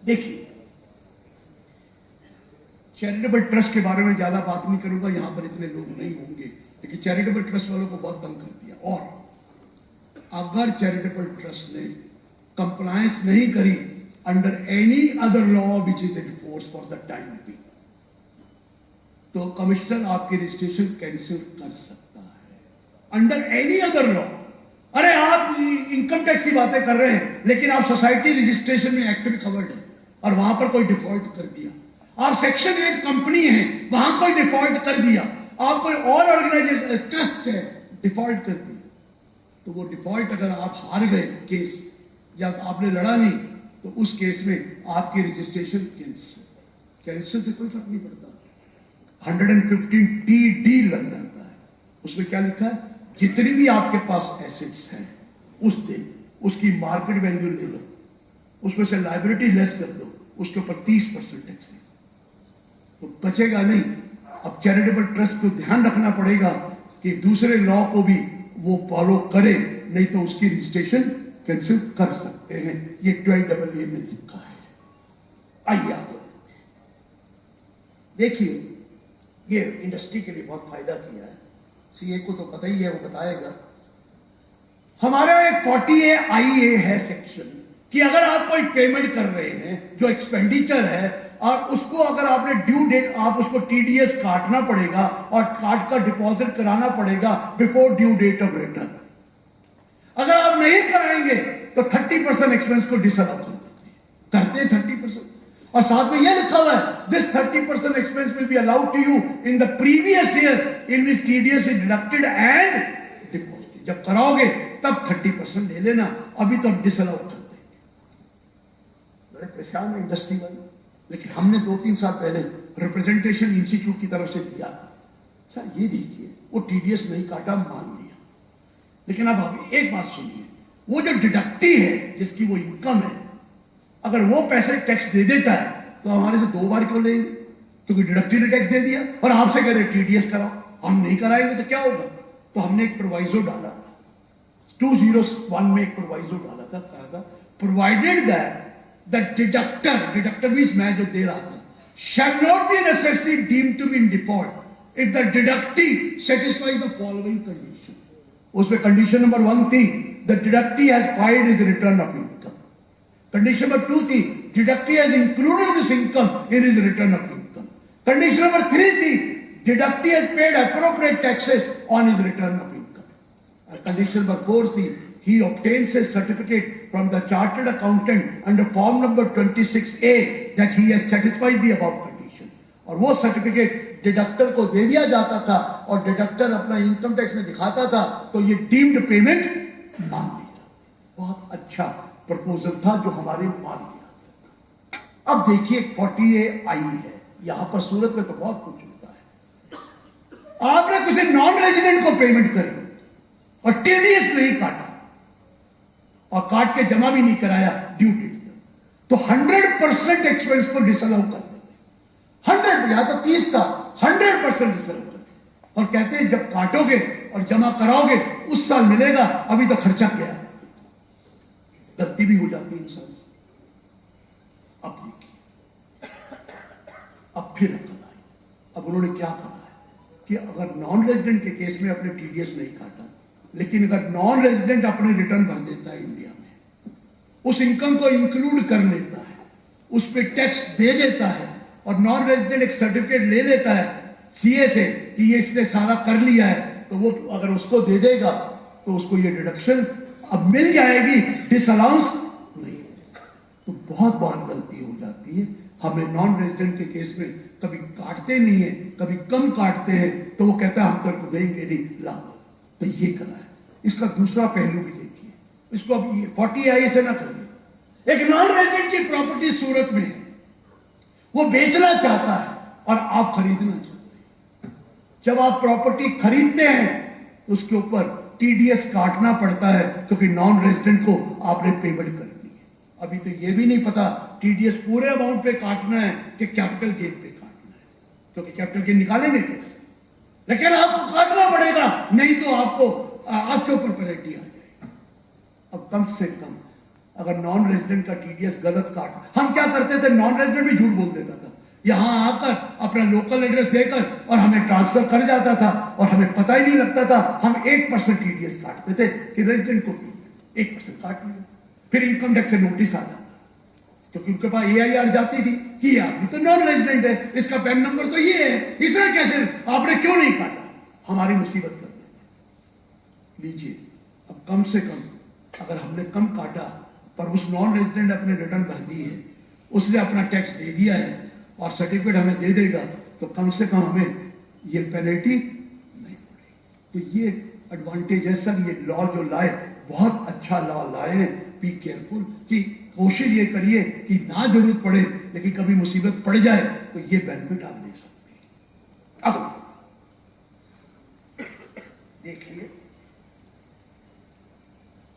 देखिए, चैरिटेबल ट्रस्ट के बारे में ज्यादा बात नहीं करूंगा, यहां पर इतने लोग नहीं होंगे, लेकिन चैरिटेबल ट्रस्ट वालों को बहुत तंग कर दिया। और अगर चैरिटेबल ट्रस्ट ने कंप्लायंस नहीं करी under any other law which is in force for the time बी, तो कमिश्नर आपके रजिस्ट्रेशन कैंसिल कर सकता है अंडर एनी अदर लॉ। अरे आप इनकम टैक्स की बातें कर रहे हैं, लेकिन आप सोसाइटी रजिस्ट्रेशन में एक्ट में कवर्ड है, और वहां पर कोई डिफॉल्ट कर दिया, आप सेक्शन 8 कंपनी है, वहां कोई डिफॉल्ट कर दिया, आप कोई और ऑर्गेनाइजेशन ट्रस्ट है, डिफॉल्ट कर दिया, तो वो डिफॉल्ट अगर आप हार गए केस, या आपने लड़ा नहीं, तो उस केस में आपकी रजिस्ट्रेशन कैंसिल से कोई फर्क नहीं पड़ता। 115TD लग जाता है। उसमें क्या लिखा है, जितनी भी आपके पास एसेट्स हैं उस दिन उसकी मार्केट वैल्यू ले लो, उसमें से लाइबिलिटी लेस कर दो, उसके ऊपर 30% टैक्स दे दो, तो बचेगा नहीं। अब चैरिटेबल ट्रस्ट को ध्यान रखना पड़ेगा कि दूसरे लॉ को भी वो फॉलो करे, नहीं तो उसकी रजिस्ट्रेशन कैंसिल कर सकते हैं। ये 12AA में लिखा है। आइए आगे देखिए, ये इंडस्ट्री के लिए बहुत फायदा किया है। सीए को तो पता ही है, वो बताएगा। हमारा एक 40A है सेक्शन कि अगर आप कोई पेमेंट कर रहे हैं जो एक्सपेंडिचर है और उसको अगर आपने ड्यू डेट, आप उसको टीडीएस काटना पड़ेगा और काट का डिपॉजिट कराना पड़ेगा before due date of return. अगर आप नहीं कराएंगे तो 30% एक्सपेंस को डिसअलाउ कर देते हैं, करते हैं 30%। और साथ में यह लिखा हुआ है, this 30% expense will be allowed to you in the previous year in which TDS is deducted and deposit. जब कराओगे तब 30% ले लेना, अभी तो हम डिसअलाउ कर देंगे। बड़े परेशान है इंडस्ट्री वाले। लेकिन हमने 2-3 साल पहले रिप्रेजेंटेशन इंस्टीट्यूट की तरफ से दिया था, सर ये देखिए वो टीडीएस नहीं काटा, मान लिया। लेकिन अब अभी एक बात सुनिए, वो जो डिडक्टी है जिसकी वो इनकम है, अगर वो पैसे टैक्स दे देता है तो हमारे से 2 बार क्यों लेंगे? क्योंकि डिडक्टी ने टैक्स दे दिया और आपसे कह रहे टीडीएस कराओ। हम नहीं कराएंगे तो क्या होगा? तो हमने एक प्रोवाइजो डाला था, 201 में एक प्रोवाइजो डाला था, कहा था provided that the deductor means मैं जो दे रहा था, shall not be necessary deemed to be in default if the deductee satisfy the following condition. उसमें कंडीशन नंबर 1 थी, the deductee has filed his return of income. Condition number 2 थी, deductee has included this income in his return of income. Condition number 3 थी, deductee has paid appropriate taxes on his return of income. और condition number 4 थी, he obtains a certificate from the chartered accountant under form number 26A that he has satisfied the above condition। और वो certificate deductor को दे दिया जाता था और deductor अपना इनकम टैक्स में दिखाता था, तो ये डीम्ड पेमेंट मान ली जाती। बहुत अच्छा प्रपोजल था जो हमारे मान लिया। अब देखिए 40A आई है, यहां पर सूरत में तो बहुत कुछ होता है। आपने किसी नॉन रेजिडेंट को पेमेंट करी और टीडीएस नहीं काटा और काट के जमा भी नहीं कराया ड्यू डेट तक, तो 100% एक्सपेंस को डिसअलाउ कर देते। 100, यहां तो 30 था, 100% डिसअलाउ कर देते और कहते हैं जब काटोगे और जमा कराओगे उस साल मिलेगा, अभी तो खर्चा गया। गलती भी हो जाती है इंसान से। अब देखिए, अब फिर अकल आई। अब उन्होंने क्या कहा है कि अगर नॉन रेजिडेंट के केस में अपने टीडीएस नहीं काटा, लेकिन अगर नॉन रेजिडेंट अपने रिटर्न भर देता है इंडिया में, उस इनकम को इंक्लूड कर लेता है, उस पर टैक्स दे देता है और नॉन रेजिडेंट एक सर्टिफिकेट ले लेता है सीए से कि ये इसने सारा कर लिया है, तो वो अगर उसको दे देगा तो उसको ये डिडक्शन अब मिल जाएगी, डिसअलाउंस नहीं। तो बहुत बार गलती हो जाती है। हमें नॉन रेजिडेंट के केस में कभी काटते नहीं है, कभी कम काटते हैं, तो वो कहता है हम तेरे को देंगे नहीं, ला दो। तो ये करा है। इसका दूसरा पहलू भी देखिए, इसको अब 40A से ना करिए। एक नॉन रेजिडेंट की प्रॉपर्टी सूरत में है, वो बेचना चाहता है और आप खरीदना चाहते हैं। जब आप प्रॉपर्टी खरीदते हैं तो उसके ऊपर टीडीएस काटना पड़ता है, क्योंकि नॉन रेजिडेंट को आपने पेमेंट करनी है। अभी तो ये भी नहीं पता टीडीएस पूरे अमाउंट पे काटना है कि कैपिटल गेन पे काटना है, क्योंकि कैपिटल गेन निकालेंगे कैसे? लेकिन आपको काटना पड़ेगा, नहीं तो आपको आपके ऊपर पेनल्टी आ जाएगी। अब कम से कम अगर नॉन रेजिडेंट का टीडीएस गलत काट, हम क्या करते थे, नॉन रेजिडेंट भी झूठ बोल देता था, यहां आकर अपना लोकल एड्रेस देकर और हमें ट्रांसफर कर जाता था और हमें पता ही नहीं लगता था। हम 1% टीडीएस काटते थे कि रेजिडेंट को भी 1% काट लिया, फिर इनकम टैक्स से नोटिस आ जाता, क्योंकि उनके पास AIR जाती थी कि ये आदमी तो नॉन रेजिडेंट है, इसका पैन नंबर तो ये है, इसने कैसे, आपने क्यों नहीं काटा? हमारी मुसीबत कर देते। लीजिए, अब कम से कम अगर हमने कम काटा पर उस नॉन रेजिडेंट अपने रिटर्न भर दी है, उसने अपना टैक्स दे दिया है और सर्टिफिकेट हमें दे देगा, तो कम से कम हमें ये पेनल्टी नहीं पड़ेगी। तो ये एडवांटेज है सर, ये लॉ जो लाए बहुत अच्छा लॉ लाए हैं। बी केयरफुल, कि कोशिश ये करिए कि ना जरूरत पड़े, लेकिन कभी मुसीबत पड़ जाए तो ये बेनिफिट आप ले सकते हैं। अब देखिए,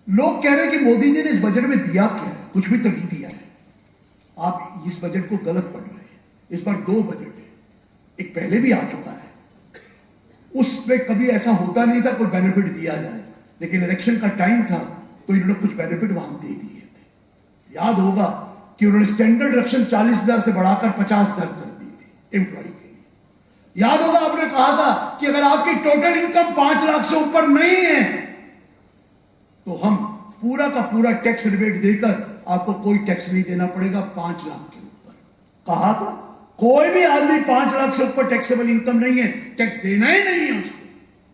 लोग कह रहे हैं कि मोदी जी ने इस बजट में दिया क्या है। कुछ भी तो नहीं दिया है। आप इस बजट को गलत पढ़ रहे हैं। इस बार 2 बजट है, एक पहले भी आ चुका है, उसमें कभी ऐसा होता नहीं था कोई बेनिफिट दिया जाए, लेकिन इलेक्शन का टाइम था तो इन्होंने कुछ बेनिफिट वहां दे दिए थे। याद होगा कि उन्होंने स्टैंडर्ड डिडक्शन 40,000 से बढ़ाकर 50,000 कर दी थी एम्प्लॉय के लिए। याद होगा आपने कहा था कि अगर आपकी टोटल इनकम 5 लाख से ऊपर नहीं है तो हम पूरा का पूरा टैक्स रिबेट देकर आपको कोई टैक्स नहीं देना पड़ेगा 5 लाख के ऊपर। कहा था कोई भी आदमी 5 लाख से ऊपर टैक्सेबल इनकम नहीं है, टैक्स देना ही नहीं है उसको।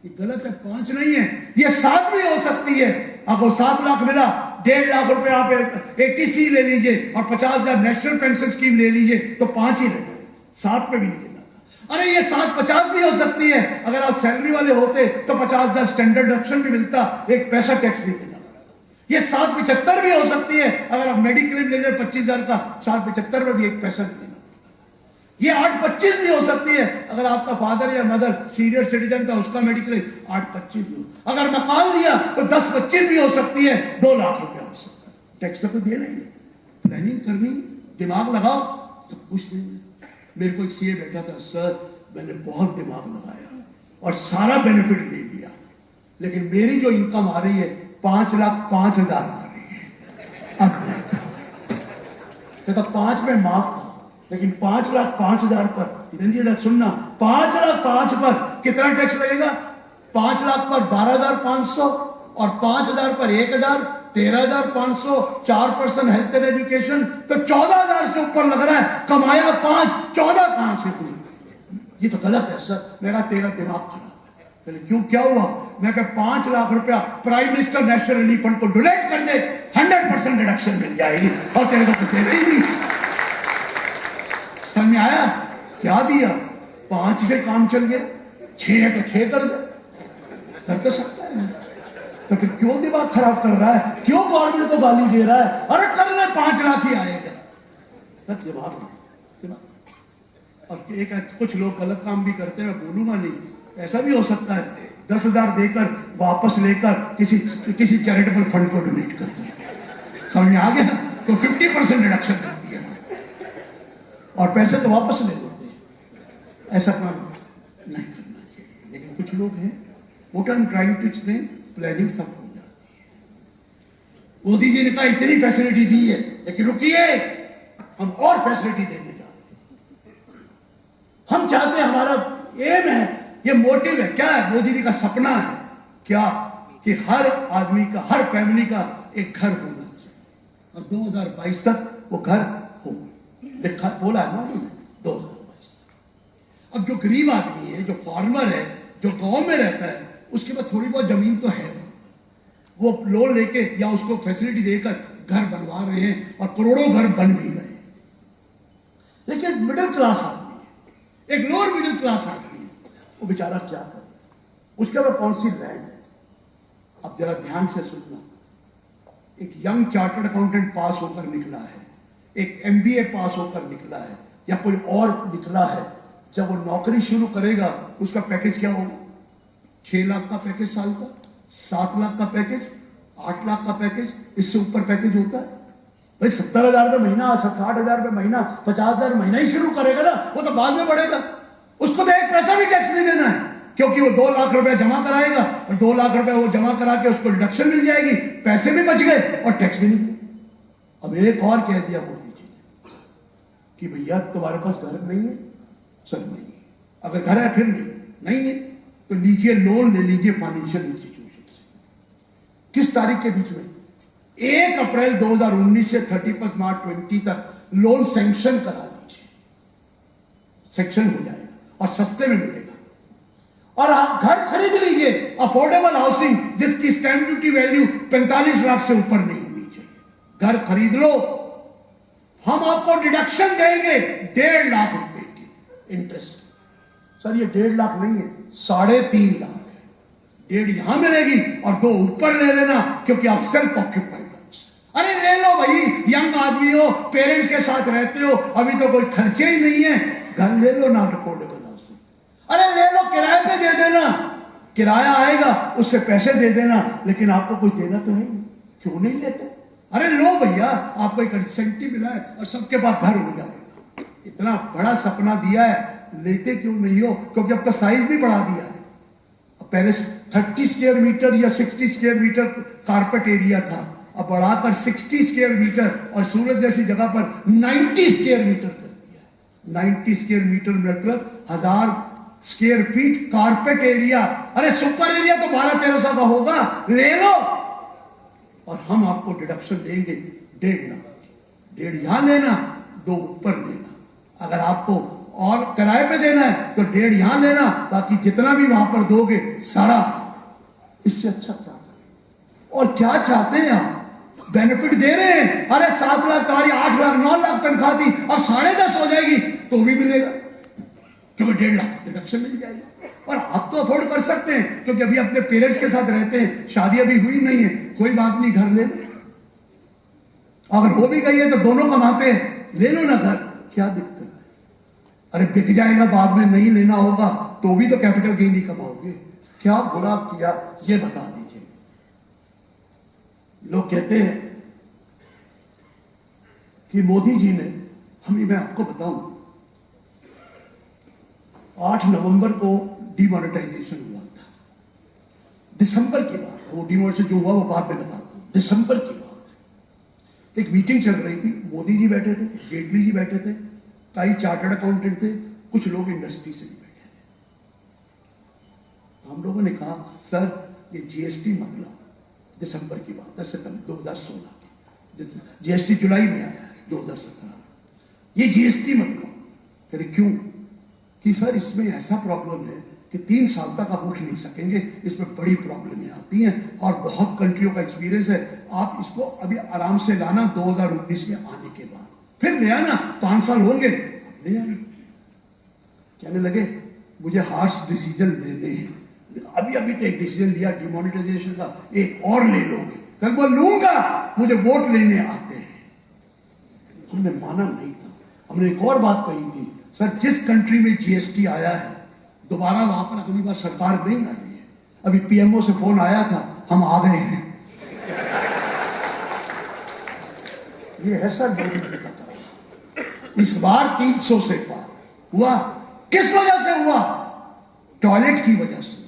ये गलत है, 5 नहीं है, ये 7 भी हो सकती है। आपको 7 लाख मिला, 1.5 लाख रुपए आप ATC ले लीजिए और 50,000 नेशनल पेंशन स्कीम ले लीजिए तो 5 ही रहे, 7 पे भी नहीं देना था। अरे ये 7-50 भी हो सकती है। अगर आप सैलरी वाले होते तो 50,000 स्टैंडर्ड डिडक्शन भी मिलता, 1 पैसा टैक्स नहीं देना पड़ता। ये 775 भी हो सकती है। अगर आप मेडिक्लेम ले जाए 25,000 का, 775 में भी 1 पैसा नहीं देना। ये 825 भी हो सकती है। अगर आपका फादर या मदर सीनियर सिटीजन था, उसका मेडिक्लेम 825 भी हो। अगर मकान दिया तो 10-25 भी हो सकती है, 2 लाख रुपया हो सकता है। टैक्स तो देना ही नहीं, प्लानिंग करनी, दिमाग लगाओ, सब कुछ नहीं। मेरे को एक सीए बैठा था, सर मैंने बहुत दिमाग लगाया और सारा बेनिफिट ले लिया, लेकिन मेरी जो इनकम आ रही है 5,05,000 आ रही है। अब मैं कहता 5 में माफ था, लेकिन 5,05,000 पर इधर सुनना, 5,05,000 पर कितना टैक्स लगेगा? 5 लाख पर 12,500 और 5,000 पर 1,000, 13,500, 4% हेल्थ एंड एजुकेशन, तो 14,000 से ऊपर लग रहा है। कमाया 5, 14 कहां से हुई? ये तो गलत है सर। मेरा तेरा दिमाग खराब है। पहले क्यों, क्या हुआ? मैं कहा 5 लाख रुपया prime minister national relief fund को डोनेट कर दे, 100% डिडक्शन मिल जाएगी और तेरे को कुछ देना ही नहीं। समझ में आया? क्या दिया? 5 से काम चल गया, 6 है तो 6 कर दे, कर तो सकता है। तो फिर क्यों दिमाग खराब कर रहा है? क्यों गवर्नमेंट को गाली दे रहा है? अरे कर ले, 5 लाख ही आएगा। सर दिमाग नहीं, और एक कुछ लोग गलत काम भी करते हैं, मैं बोलूंगा नहीं, ऐसा भी हो सकता है 10,000 देकर वापस लेकर किसी चैरिटेबल फंड को डोनेट करते हैं। समझ में आ गया? तो 50% डिडक्शन कर दिया और पैसे तो वापस ले लेते हैं। ऐसा काम नहीं करना चाहिए। लेकिन कुछ लोग हैं, what I am trying to explain, planning सब हो जाती है। मोदी जी ने कहा इतनी फैसिलिटी दी है, लेकिन रुकिए, हम और फैसिलिटी देने जा रहे हैं। हम चाहते हैं, हमारा एम है, ये मोटिव है, क्या है? मोदी जी का सपना है क्या? कि हर आदमी का, हर फैमिली का एक घर होना चाहिए और 2022 तक वो घर हो, लिखा बोला है ना उन्होंने, 2022 तक। अब जो गरीब आदमी है, जो फार्मर है, जो गांव में रहता है, उसके पास थोड़ी बहुत जमीन तो है, वो लोन लेके या उसको फैसिलिटी देकर घर बनवा रहे हैं और करोड़ों घर बन भी गए। लेकिन मिडिल क्लास आदमी है, एक लोअर मिडिल क्लास आदमी है, वो बेचारा क्या करे? उसके पास कौन सी लैंड है? अब जरा ध्यान से सुनना। एक यंग चार्टर्ड अकाउंटेंट पास होकर निकला है, एक MBA पास होकर निकला है, या कोई और निकला है, जब वो नौकरी शुरू करेगा उसका पैकेज क्या होगा? 6 लाख का पैकेज साल का, 7 लाख का पैकेज, 8 लाख का पैकेज, इससे ऊपर पैकेज होता है? भाई 70,000 रुपये महीना, 60,000 रुपये महीना, 50,000 महीना ही शुरू करेगा ना, वो तो बाद में बढ़ेगा। उसको तो 1 पैसा भी टैक्स नहीं देना है, क्योंकि वो 2 लाख रुपया जमा कराएगा और 2 लाख रुपया वो जमा करा के उसको डिडक्शन मिल जाएगी, पैसे भी बच गए और टैक्स भी नहीं दिया। अब एक और कह दिया मोदी जी कि भैया तुम्हारे पास घर नहीं है, सर नहीं है। अगर घर है फिर नहीं है तो लीजिए, लोन ले लीजिए फाइनेंशियल इंस्टीट्यूशन से। किस तारीख के बीच में? 1 अप्रैल 2019 से 31 मार्च 20 तक लोन सैंक्शन करा लीजिए, सैंक्शन हो जाएगा और सस्ते में मिलेगा। और आप घर खरीद लीजिए, अफोर्डेबल हाउसिंग, जिसकी स्टैंप ड्यूटी वैल्यू 45 लाख से ऊपर नहीं होनी चाहिए। घर खरीद लो, हम आपको डिडक्शन देंगे 1.5 लाख रुपए की इंटरेस्ट। सर ये 1.5 लाख नहीं है, 3.5 लाख है। 1.5 यहां मिलेगी और 2 ऊपर ले लेना, क्योंकि आप सेल्फ ऑक्यूपाइड। अरे ले लो भाई, यंग आदमी हो, पेरेंट्स के साथ रहते हो, अभी तो कोई खर्चे ही नहीं है, घर ले लो ना, अफोर्डेबल हाउसिंग। अरे ले लो, किराए पे दे देना, किराया आएगा उससे पैसे दे देना, लेकिन आपको कुछ देना तो है नहीं। क्यों नहीं लेते? अरे लो भैया, आपको एक इंसेंटिव मिला है और सबके पास घर हो जाएगा। इतना बड़ा सपना दिया है, लेते क्यों नहीं हो? क्योंकि अब तो साइज भी बढ़ा दिया है। पहले 30 स्क्वायर मीटर या 60 स्क्वायर मीटर कारपेट एरिया था, अब बढ़ाकर 60 स्क्वायर मीटर और सूरत जैसी जगह पर 90 स्क्वायर मीटर कर दिया। 90 स्क्वायर मीटर मतलब 1000 स्क्वायर फीट कारपेट एरिया। अरे सुपर एरिया तो 1200-1300 का होगा, ले लो। और हम आपको डिडक्शन देंगे 1.5 लाख। 1.5 यहां लेना, 2 ऊपर लेना। अगर आपको और किराए पे देना है तो 1.5 यहां लेना, बाकी जितना भी वहां पर दोगे सारा। इससे अच्छा क्या करें? और क्या चाहते हैं आप? बेनिफिट दे रहे हैं। अरे 7 लाख तुम्हारी 8 लाख 9 लाख तनख्वाह थी, अब 10.5 हो जाएगी तो भी मिलेगा, क्योंकि 1.5 लाख डिडक्शन मिल जाएगी। और आप तो अफोर्ड कर सकते हैं, क्योंकि अभी अपने पेरेंट्स के साथ रहते हैं, शादी अभी हुई नहीं है, कोई बात नहीं, घर ले लो। अगर हो भी गई है तो दोनों कमाते हैं, ले लो ना घर, क्या दिक्कत है? अरे बिक जाएगा बाद में, नहीं लेना होगा तो भी तो कैपिटल गेन ही कमाओगे। क्या बुरा किया ये बता दीजिए। लोग कहते हैं कि मोदी जी ने, मैं आपको बताऊं, 8 नवंबर को डिमोनेटाइजेशन हुआ था। दिसंबर की बात है, वो डिमोनेटाइजेशन जो हुआ वो बाद में बताता हूं। दिसंबर की बात है, एक मीटिंग चल रही थी, मोदी जी बैठे थे, जेटली जी बैठे थे, कई चार्टर्ड अकाउंटेंट थे, कुछ लोग इंडस्ट्री से भी बैठे थे। हम लोगों ने कहा सर ये जीएसटी मत लाओ। दिसंबर की बात है, सितंबर 2016 की, जीएसटी जुलाई में आया है 2017। ये जीएसटी मत लो। कह रहे क्यों? कि सर इसमें ऐसा प्रॉब्लम है कि 3 साल तक आप उठ नहीं सकेंगे, इसमें बड़ी प्रॉब्लमें आती हैं और बहुत कंट्रियों का एक्सपीरियंस है। आप इसको अभी आराम से लाना, 2019 में आने के बाद फिर ले आना, 5 साल होंगे ले आना। कहने लगे मुझे हार्श डिसीजन लेने हैं, अभी अभी तो एक डिसीजन लिया डिमोनेटाइजेशन का, एक और ले लोगे? कल वो लूंगा, मुझे वोट लेने आते हैं। हमने माना नहीं था। हमने एक और बात कही थी, सर जिस कंट्री में जीएसटी आया है दोबारा वहां पर अगली बार सरकार नहीं आई है। अभी पीएमओ से फोन आया था, हम आ गए हैं। ये है सर मोदी जी का काम। इस बार 300 से पार हुआ। किस वजह से हुआ? टॉयलेट की वजह से।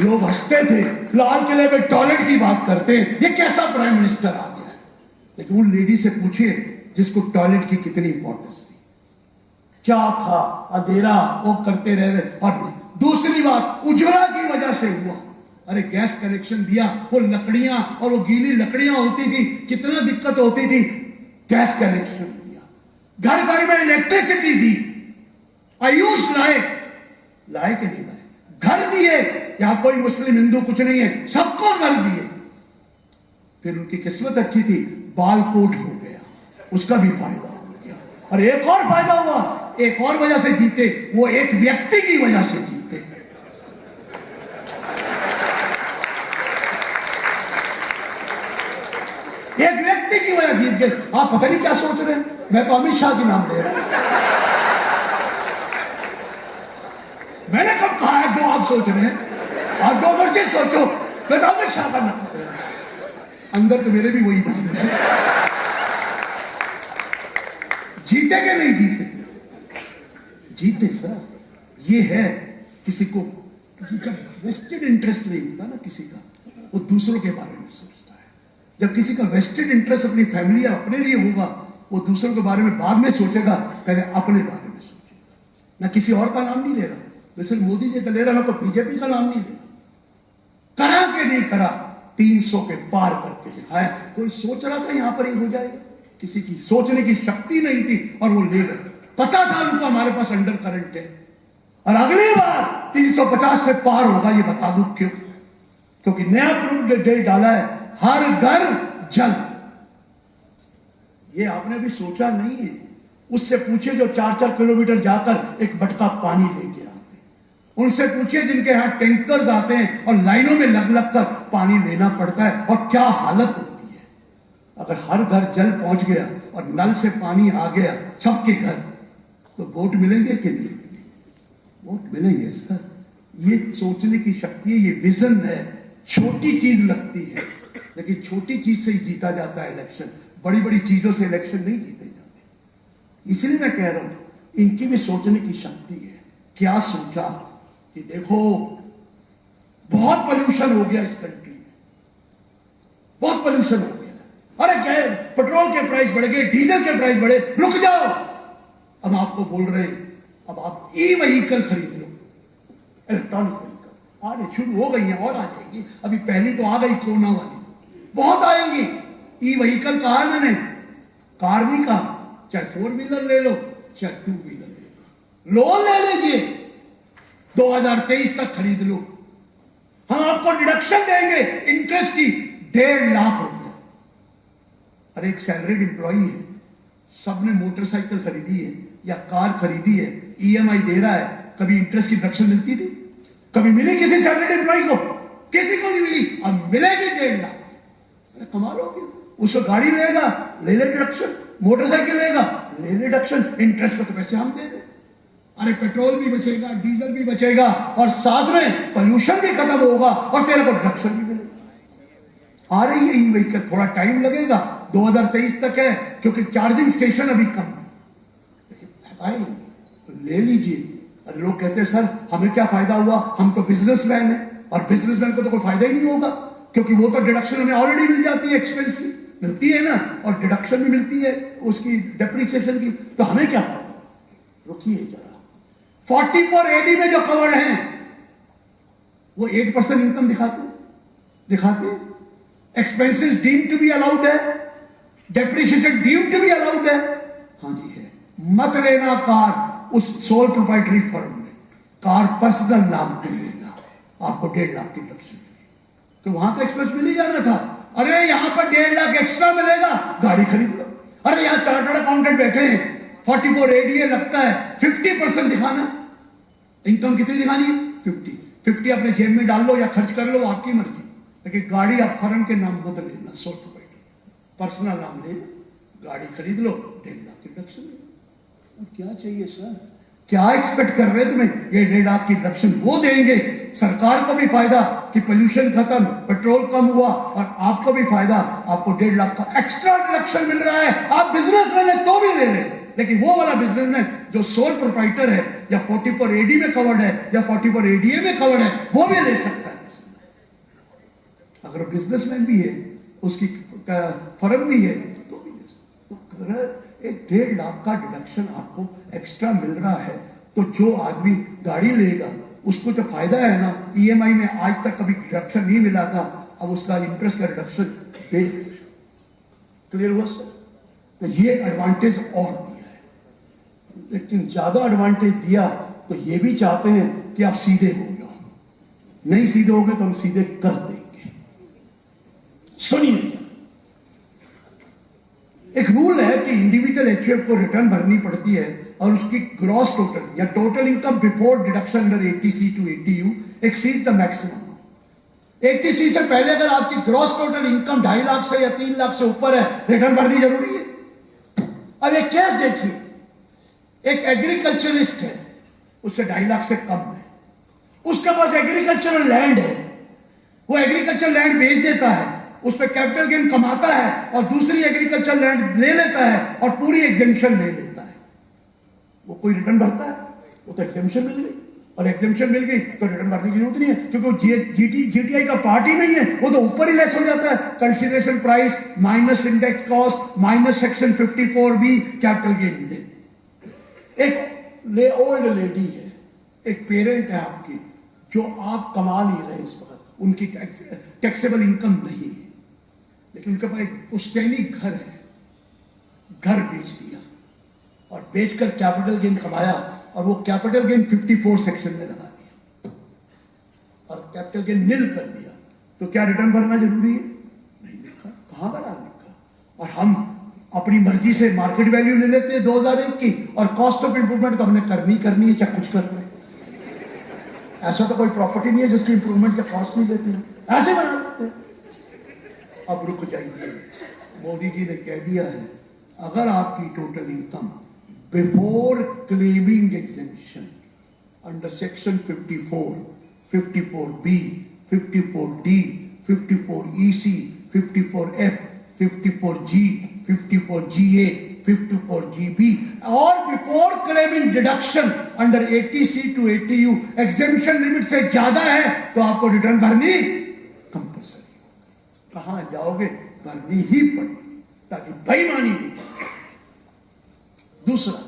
लोग हंसते थे, लाल किले पे टॉयलेट की बात करते हैं, ये कैसा प्राइम मिनिस्टर आ गया है। लेकिन उन लेडी से पूछिए जिसको टॉयलेट की कितनी इंपॉर्टेंस थी, क्या था, अंधेरा वो करते रहे। और दूसरी बात उज्ज्वला की वजह से हुआ। अरे गैस कनेक्शन दिया, वो लकड़ियां और वो गीली लकड़ियां होती थी, कितना दिक्कत होती थी। गैस कनेक्शन दिया, घर घर में इलेक्ट्रिसिटी दी, आयुष लाए कि नहीं लाए? घर दिए। यहां कोई मुस्लिम हिंदू कुछ नहीं है, सबको घर दिए। फिर उनकी किस्मत अच्छी थी, बालकोट हो गया, उसका भी फायदा हो गया। और एक और फायदा हुआ, एक और वजह से जीते, वो एक व्यक्ति की वजह से जीते। एक व्यक्ति की वजह जीत गए। आप पता नहीं क्या सोच रहे हैं, मैं तो अमित शाह की नाम ले रहा हूं। मैंने कब कहा है जो आप सोच रहे हैं? आप जो मर्जी सोचो, मैं तो अमित शाह का नाम ले रहा हूं। अंदर तो मेरे भी वही नाम है। जीते के नहीं जीते? जीते सर। ये है किसी का वेस्टेड इंटरेस्ट नहीं होता ना किसी का, वो दूसरों के बारे में सोचता है। जब किसी का वेस्टेड इंटरेस्ट अपनी फैमिली या अपने लिए होगा, वो दूसरों के बारे में बाद में सोचेगा, पहले अपने बारे में सोचेगा। मैं किसी और का नाम नहीं ले रहा, मैं सिर्फ मोदी जी का ले रहा, मैं तो बीजेपी का नाम नहीं ले रहा। करा के नहीं करा, 300 के पार करके दिखाया। कोई सोच रहा था यहां पर ही हो जाएगा? किसी की सोचने की शक्ति नहीं थी और वो ले गए। पता था उनको हमारे पास अंडर करंट है और अगली बार 350 से पार होगा। ये बता दूं क्यों? क्योंकि नया प्रूफ डेट डाला है, हर घर जल। ये आपने भी सोचा नहीं है। उससे पूछिए जो 4-4 किलोमीटर जाकर एक बटका पानी लेके आते, उनसे पूछिए जिनके यहां टैंकर्स आते हैं और लाइनों में लग लग कर पानी लेना पड़ता है और क्या हालत होती है। अगर हर घर जल पहुंच गया और नल से पानी आ गया सबके घर, तो वोट मिलेंगे कि नहीं मिलेंगे? वोट मिलेंगे सर। ये सोचने की शक्ति है, ये विजन है। छोटी चीज लगती है लेकिन छोटी चीज से ही जीता जाता है इलेक्शन, बड़ी बड़ी चीजों से इलेक्शन नहीं जीते जाते। इसलिए मैं कह रहा हूं इनकी भी सोचने की शक्ति है। क्या सोचा कि देखो बहुत पोल्यूशन हो गया इस कंट्री में, बहुत पोल्यूशन हो गया। अरे क्या पेट्रोल के प्राइस बढ़ गए, डीजल के प्राइस बढ़े, रुक जाओ। अब आपको बोल रहे हैं अब आप ई व्हीकल खरीद लो, इलेक्ट्रॉनिक व्हीकल आने शुरू हो गई है और आ जाएगी। अभी पहली तो आ गई कोरोना वाली, बहुत आएंगी। ई व्हीकल कहा है मैंने, कार नहीं कहा। चाहे 4 व्हीलर ले लो, चाहे 2 व्हीलर ले लो, लोन ले लीजिए, 2023 तक खरीद लो। हम आपको डिडक्शन देंगे इंटरेस्ट की 1.5 लाख रुपया। अरे एक सैलरीड एम्प्लॉई है, सबने मोटरसाइकिल खरीदी है या कार खरीदी है, ईएमआई दे रहा है, कभी इंटरेस्ट की डिडक्शन मिलती थी? कभी मिली किसी सैलरीड एम्प्लॉई को? किसी को नहीं मिली। अब मिलेगी 1.5 लाख। अरे कमाल हो गया। उसको गाड़ी लेगा, ले ले डिडक्शन, मोटरसाइकिल लेगा, ले ले डिडक्शन, इंटरेस्ट को तो पैसे हम दे दें। अरे पेट्रोल भी बचेगा, डीजल भी बचेगा और साथ में पोल्यूशन भी खत्म होगा और तेरे को डिडक्शन भी मिलेगा। आ रही है ई व्हीकल, थोड़ा टाइम लगेगा, 2023 तक है, क्योंकि चार्जिंग स्टेशन अभी कम है, लेकिन भाई ले लीजिए। अरे लोग कहते हैं सर हमें क्या फायदा हुआ, हम तो बिजनेसमैन है, और बिजनेसमैन को तो कोई फायदा ही नहीं होगा, क्योंकि वो तो डिडक्शन हमें ऑलरेडी मिल जाती है, एक्सपेंस की मिलती है ना, और डिडक्शन भी मिलती है उसकी डेप्रिसिएशन की, तो हमें क्या फायदा। रुकिए जरा, 44AD में जो कवर्ड हैं वो 8% इनकम दिखाते expenses deemed to be allowed है, depreciation deemed to be allowed है। हाँ जी है। मत लेना कार उस सोल प्रोप्राइटरी फर्म में, कार पर्सनल नाम पे लेना, आपको 1.5 लाख की डिडक्शन मिलेगी। तो वहां तो एक्सपेंस मिल ही जाना था। अरे यहां पर 1.5 लाख एक्स्ट्रा मिलेगा, गाड़ी खरीद लो। अरे यहां चार्टर्ड अकाउंटेंट बैठे हैं, 44ADA लगता है, 50% दिखाना। इनकम कितनी दिखानी है? 50 अपने जेब में डाल लो या खर्च कर लो, आपकी मर्जी, लेकिन गाड़ी आप फर्म के नाम मत लेना, सोल प्रोप्राइटरी पर्सनल नाम लेना, गाड़ी खरीद लो, 1.5 लाख की डिडक्शन लेना। और क्या चाहिए सर, क्या एक्सपेक्ट कर रहे तुम्हें? ये 1.5 लाख की डिडक्शन वो देंगे, सरकार को भी फायदा कि पोल्यूशन खत्म, पेट्रोल कम हुआ, और आपको भी फायदा, आपको 1.5 लाख का एक्स्ट्रा डिडक्शन मिल रहा है। आप बिजनेसमैन है तो भी ले रहे हैं, लेकिन वो वाला बिजनेसमैन जो सोल प्रोप्राइटर है या 44AD में कवर्ड है या 44ADA में कवर्ड है, वो भी ले सकता है। अगर बिजनेसमैन भी है, उसकी फर्म भी है, तो भी ले सकता। तो एक 1.5 लाख का डिडक्शन आपको एक्स्ट्रा मिल रहा है, तो जो आदमी गाड़ी लेगा उसको तो फायदा है ना। ईएमआई में आज तक कभी डिडक्शन नहीं मिला था, अब उसका इंटरेस्ट का डिडक्शन दे। क्लियर हुआ सर? तो ये एडवांटेज और दिया है, लेकिन ज्यादा एडवांटेज दिया तो ये भी चाहते हैं कि आप सीधे हो जाओ। नहीं सीधे होगे तो हम सीधे कर देंगे। सुनिए, एक रूल है कि इंडिविजुअल एचयूएफ को रिटर्न भरनी पड़ती है और उसकी ग्रॉस टोटल या total income before deduction under 80C to 80U exceed the maximum. 80C से पहले अगर आपकी ग्रॉस टोटल इनकम 2.5 लाख से या 3 लाख से ऊपर है, रिटर्न भरनी जरूरी है। अब एक केस देखिए, एक एग्रीकल्चरिस्ट है, उससे 2.5 लाख से कम है, उसके पास एग्रीकल्चरल लैंड है, वो एग्रीकल्चर लैंड बेच देता है, उस पर कैपिटल गेन कमाता है और दूसरी एग्रीकल्चर लैंड ले लेता है और पूरी एग्जेम्पशन ले लेता है। वो कोई रिटर्न भरता है? वो तो एग्जेम्पशन मिल गई, और एग्जेम्पशन मिल गई तो रिटर्न भरने की जरूरत नहीं है, क्योंकि वो जीटीआई का पार्ट ही नहीं है, वो तो ऊपर ही लेस हो जाता है। Consideration price minus index cost minus section 54B capital gain दे। एक ओल्ड लेडी है, एक पेरेंट है आपकी, जो आप कमा नहीं रहे इस वक्त, उनकी टैक्सेबल इनकम नहीं है, लेकिन उनके पास एक पुश्तैनी घर है, घर बेच दिया और बेचकर कैपिटल गेन कमाया, और वो कैपिटल गेन 54 सेक्शन में लगा दिया और कैपिटल गेन निल कर दिया। तो क्या रिटर्न भरना जरूरी है? नहीं लिखा। कहां भरा लिखा? और हम अपनी मर्जी से मार्केट वैल्यू ले लेते हैं 2001 की, और कॉस्ट ऑफ इंप्रूवमेंट तो हमने करनी है, चाहे कुछ करना है। ऐसा तो कोई प्रॉपर्टी नहीं है जिसकी इंप्रूवमेंट का कॉस्ट नहीं लेते हैं, ऐसे बना देते हैं। अब रुक जाइए, मोदी जी ने कह दिया है, अगर आपकी total income before claiming exemption under section 54, 54B, 54D, 54EC, 54F, 54G, 54GA, 54GB, or before claiming deduction under 80C to 80U, exemption limit से ज्यादा है तो आपको रिटर्न भरनी कंपल्सरी। कहां जाओगे, भरनी ही पड़ेगी ताकि बेईमानी नहीं करें। दूसरा,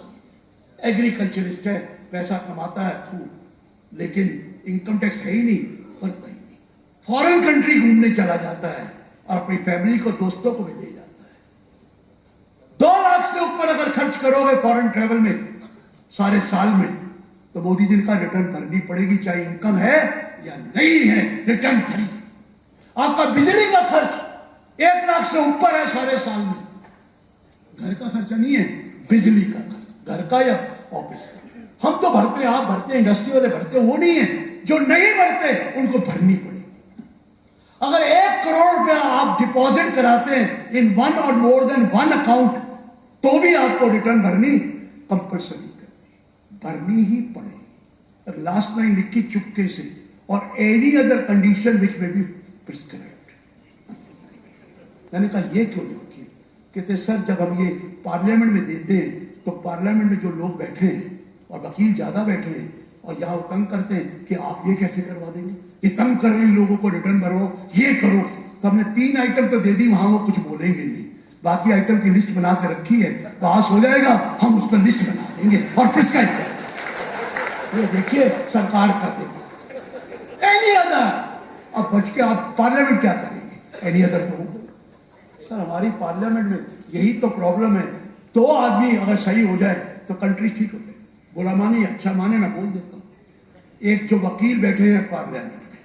एग्रीकल्चरिस्ट है, पैसा कमाता है खूब, लेकिन इनकम टैक्स है ही नहीं, भरता ही नहीं। फॉरेन कंट्री घूमने चला जाता है और अपनी फैमिली को, दोस्तों को भी ले जाता है। 2 लाख से ऊपर अगर खर्च करोगे फॉरेन ट्रेवल में सारे साल में, तो मोदी जी का रिटर्न भरनी पड़ेगी, चाहे इनकम है या नहीं है, रिटर्न भरी। आपका बिजली का खर्च 1 लाख से ऊपर है सारे साल में, घर का खर्चा नहीं है, बिजली का खर्च, घर का या ऑफिस का। हम तो भरते, आप भरते, इंडस्ट्री वाले भरते, वो नहीं है। जो नहीं भरते उनको भरनी पड़ेगी। अगर 1 करोड़ रुपया आप डिपॉजिट कराते हैं इन वन और मोर देन वन अकाउंट, तो भी आपको रिटर्न भरनी कंपल्सरी भरनी ही पड़ेगी। लास्ट लाइन लिखी चुपके से, और एनी अदर कंडीशन विच में बी प्रिस्क्राइब्ड। मैंने कहा ये क्यों लिखी? कहते सर जब हम ये पार्लियामेंट में देते हैं तो पार्लियामेंट में जो लोग बैठे हैं और वकील ज्यादा बैठे हैं और यहां वो तंग करते हैं कि आप ये कैसे करवा देंगे, ये तंग कर रहे हैं लोगों को, रिटर्न भरवाओ, ये करो। तो हमने 3 आइटम तो दे दी, वहां वो कुछ बोलेंगे नहीं। बाकी आइटम की लिस्ट बना के रखी है, पास हो जाएगा, हम उसको लिस्ट बना देंगे और प्रिस्क्राइब कर देंगे। ये देखिए सरकार कर देगा। एनी अदर, अब बच के आप पार्लियामेंट क्या करेंगे? एनी अदर तो सर हमारी पार्लियामेंट में यही तो प्रॉब्लम है। 2 आदमी अगर सही हो जाए तो कंट्री ठीक हो जाए। बुरा माने अच्छा माने, मैं बोल देता हूं। एक जो वकील बैठे हैं पार्लियामेंट में,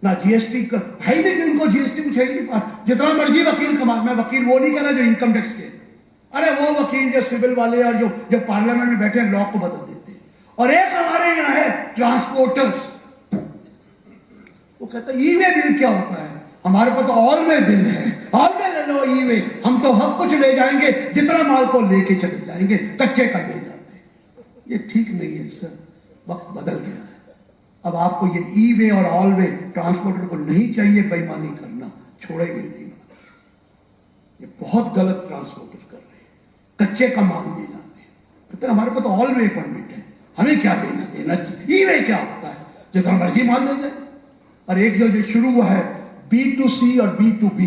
ना जीएसटी का है ही नहीं, उनको जीएसटी कुछ है ही नहीं। जितना मर्जी वकील कमा, मैं वकील वो नहीं कहना जो इनकम टैक्स के, अरे वो वकील जो सिविल वाले और जो पार्लियामेंट में बैठे हैं लॉ को बदल देते हैं। और एक हमारे यहाँ है ट्रांसपोर्टर्स, वो कहता है ई वे बिल क्या होता है? हमारे पास तो ऑल वे बिल है, ऑल वे ले लो, ई वे, हम तो सब कुछ ले जाएंगे, जितना माल को लेके चले जाएंगे, कच्चे का ले जाते। ये ठीक नहीं है सर, वक्त बदल गया है। अब आपको ये ई वे और ऑल वे ट्रांसपोर्टर को नहीं चाहिए बेईमानी करना, छोड़ेंगे नहीं। ये बहुत गलत ट्रांसपोर्टर कर रहे हैं, कच्चे का माल ले जाते हैं। कहते हमारे पास तो ऑल वे परमिट है, हमें क्या लेना देना, ई वे क्या होता है, जितना मर्जी माल ले जाए। और एक जो शुरू हुआ है B2C और B2B,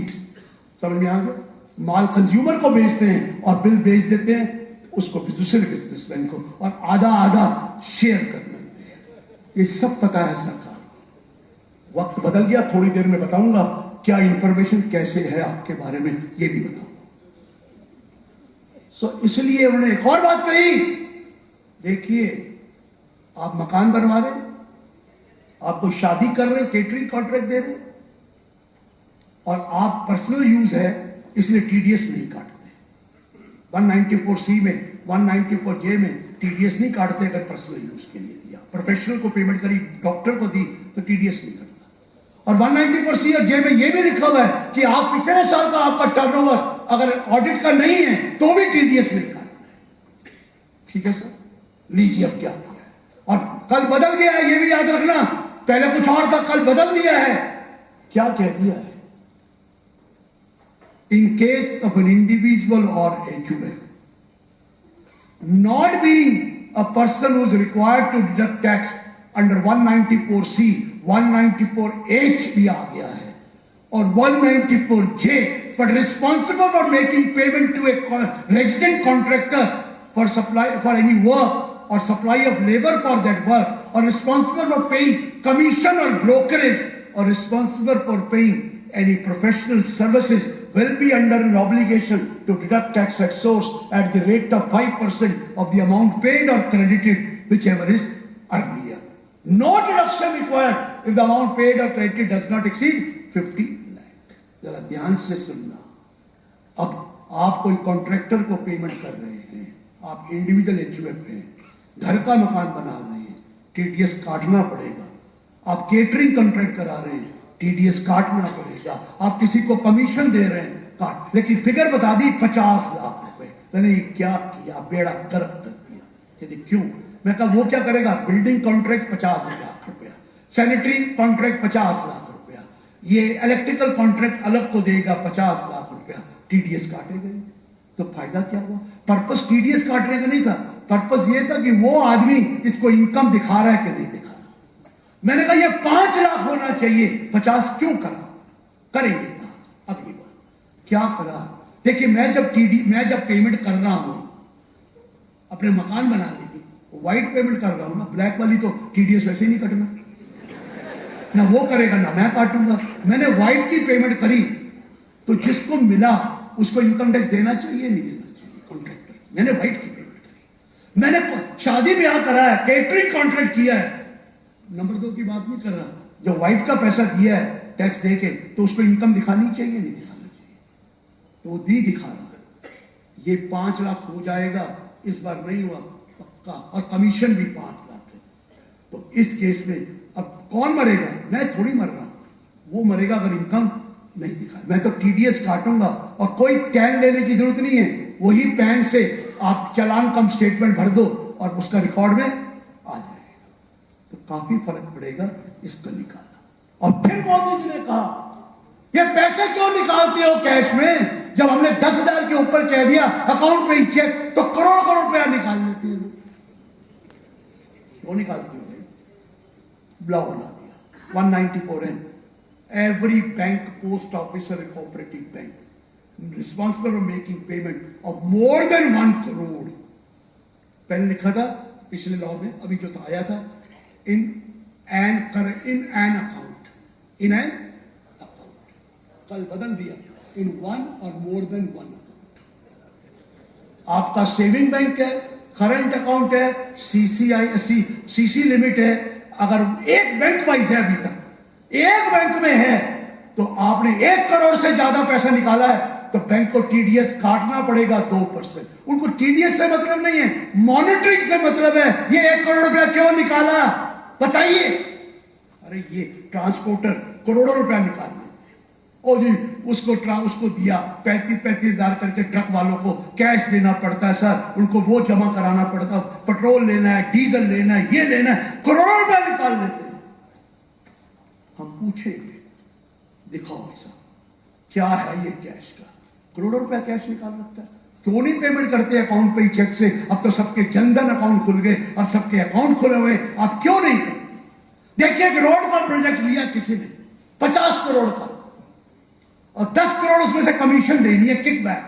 समझ में आ गया? माल कंज्यूमर को बेचते हैं और बिल बेच देते हैं उसको बिजनेसमैन को, और आधा आधा शेयर कर लेते हैं। ये सब पता है सरकार को। वक्त बदल गया, थोड़ी देर में बताऊंगा क्या इंफॉर्मेशन कैसे है आपके बारे में, ये भी बताऊंगा। इसलिए उन्होंने एक और बात कही, देखिए आप मकान बनवा रहे, आपको शादी कर रहे, केटरिंग कॉन्ट्रैक्ट दे रहे, और आप पर्सनल यूज है इसलिए टीडीएस नहीं काटते। 194C में, 194J में टीडीएस नहीं काटते अगर पर्सनल यूज के लिए दिया। प्रोफेशनल को पेमेंट करी, डॉक्टर को दी तो टीडीएस नहीं करता। और 194C और J में यह भी लिखा हुआ है कि आप पिछले साल का आपका टर्नओवर अगर ऑडिट का नहीं है तो भी टीडीएस नहीं काटना है। ठीक है सर, लीजिए अब क्या किया है। और कल बदल गया है, ये भी याद रखना, पहले कुछ और था, कल बदल दिया है। क्या कह दिया है? In case of an individual or HUF not being a person who is required to deduct tax under 194C, 194H भी आ गया है, और 194J, but responsible for making payment to a resident contractor for supply for any work or supply of labor for that work, or responsible for paying commission or brokerage, or responsible for paying any professional services will be under an obligation to deduct tax at source at the rate of 5% of the amount paid or credited, whichever is earlier. No deduction required if the amount paid or credited does not exceed 50 lakh. जरा ध्यान से सुनना। अब आप कोई contractor को payment कर रहे हैं, आप इंडिविजुअल HUF हैं, घर का मकान बना रहे हैं, टीडीएस काटना पड़ेगा। आप केटरिंग कॉन्ट्रैक्ट करा रहे हैं, टीडीएस काटना पड़ेगा। आप किसी को कमीशन दे रहे हैं, काट, लेकिन फिगर बता दी 50 लाख रुपए। मैंने ये क्या किया, बेड़ा गर्क कर दिया। कहते क्यों? मैं कहा वो क्या करेगा, बिल्डिंग कॉन्ट्रैक्ट 50 लाख रुपया, सैनिटरी कॉन्ट्रैक्ट 50 लाख रुपया, ये इलेक्ट्रिकल कॉन्ट्रैक्ट अलग को देगा 50 लाख रुपया, टीडीएस काटेगा ही। तो फायदा क्या हुआ? पर्पस टीडीएस काटने का नहीं था, पर्पस ये था कि वो आदमी इसको इनकम दिखा रहा है कि नहीं दिखा रहा। मैंने कहा ये 5 लाख होना चाहिए, 50 क्यों करा? करेंगे अगली बार। क्या करा? देखिए मैं जब पेमेंट कर रहा हूं अपने मकान बनाने की, व्हाइट पेमेंट कर रहा हूं ना, ब्लैक वाली तो टीडीएस वैसे ही नहीं कटना, ना वो करेगा ना मैं काटूंगा। मैंने व्हाइट की पेमेंट करी तो जिसको मिला उसको इनकम टैक्स देना चाहिए नहीं देना चाहिए? कॉन्ट्रैक्टर, मैंने व्हाइट की पेमेंट करी। मैंने शादी ब्याह करा है, केटरिंग कॉन्ट्रैक्ट किया है, नंबर 2 की बात नहीं कर रहा, जो व्हाइट का पैसा दिया है टैक्स दे के, तो उसको इनकम दिखानी चाहिए नहीं दिखाना चाहिए? तो वो दिखा रहा है। ये 5 लाख हो जाएगा, इस बार नहीं हुआ पक्का, और कमीशन भी 5 लाख है। तो इस केस में अब कौन मरेगा? मैं थोड़ी मर रहा हूं, वो मरेगा अगर इनकम नहीं दिखा। मैं तो टीडीएस काटूंगा और कोई कैन लेने की जरूरत नहीं है, वही पैन से आप चालान कम स्टेटमेंट भर दो और उसका रिकॉर्ड में आ जाएगा। तो काफी फर्क पड़ेगा इसको निकालना। और फिर मोदी जी ने कहा ये पैसे क्यों निकालते हो कैश में? जब हमने 10,000 के ऊपर कह दिया अकाउंट में ही चेक, तो करोड़ करोड़ रुपया निकाल लेते हैं। क्यों निकालते हो भाई? ब्लॉ बना दिया 194N। Every bank, post office or a cooperative bank responsible for making payment of more than 1 crore। पहले लिखा था पिछले लॉ में, अभी जो आया था in an account, कल बदल दिया in one or more than one account। आपका सेविंग बैंक है, करंट अकाउंट है, सीसी लिमिट है, अगर एक बैंक वाइज है, अभी तक एक बैंक में है, तो आपने 1 करोड़ से ज्यादा पैसा निकाला है तो बैंक को टीडीएस काटना पड़ेगा 2%। उनको टीडीएस से मतलब नहीं है, मॉनिटरिंग से मतलब है। ये 1 करोड़ रुपया क्यों निकाला बताइए? अरे ये ट्रांसपोर्टर करोड़ों रुपया निकाल लेते हैं, ओ जी उसको दिया 35 हजार करके ट्रक वालों को कैश देना पड़ता है सर, उनको वो जमा कराना पड़ता, पेट्रोल लेना है, डीजल लेना है, ये लेना है, करोड़ों रुपया निकाल लेते हैं। हम पूछेंगे दिखाओ ऐसा क्या है ये कैश का? करोड़ों रुपया कैश निकाल रखता है। क्यों नहीं पेमेंट करते अकाउंट पे ही चेक से? अब तो सबके जनधन अकाउंट खुल गए और सबके अकाउंट खुले हुए, आप क्यों नहीं करते? देखिए कि रोड का प्रोजेक्ट लिया किसी ने 50 करोड़ का और 10 करोड़ उसमें से कमीशन देनी है, किकबैक।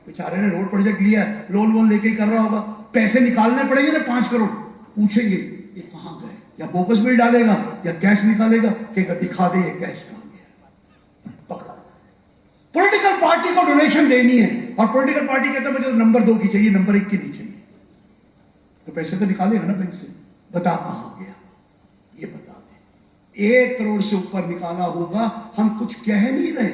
बेचारे ने रोड प्रोजेक्ट लिया, लोन लेके ही कर रहा होगा, पैसे निकालने पड़ेंगे ना 5 करोड़। पूछेंगे ये कहां गए, या बोगस बिल डालेगा या कैश निकालेगा, कहेगा दिखा दे ये कैश कहां गया, पकड़ा। पॉलिटिकल पार्टी को डोनेशन देनी है और पॉलिटिकल पार्टी कहता है मुझे तो नंबर 2 की चाहिए, नंबर 1 की नहीं चाहिए, तो पैसे तो निकालेगा ना बैंक से। बता कहां गया, ये बता दे। 1 करोड़ से ऊपर निकाला होगा, हम कुछ कह नहीं रहे,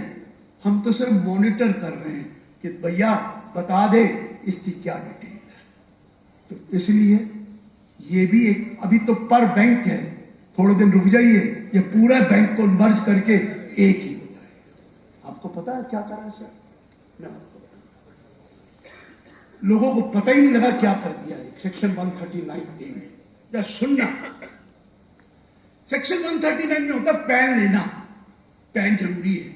हम तो सिर्फ मॉनिटर कर रहे हैं कि भैया बता दे इसकी क्या डिटेल है। तो इसलिए ये भी एक, अभी तो पर बैंक है, थोड़े दिन रुक जाइए, ये पूरा बैंक को मर्ज करके एक ही हो जाएगा। आपको पता है क्या करा सर? मैं आपको लोगों को पता ही नहीं लगा क्या कर दिया है सेक्शन 139A में। या सुनना, सेक्शन 139 में होता पैन लेना, पैन जरूरी है।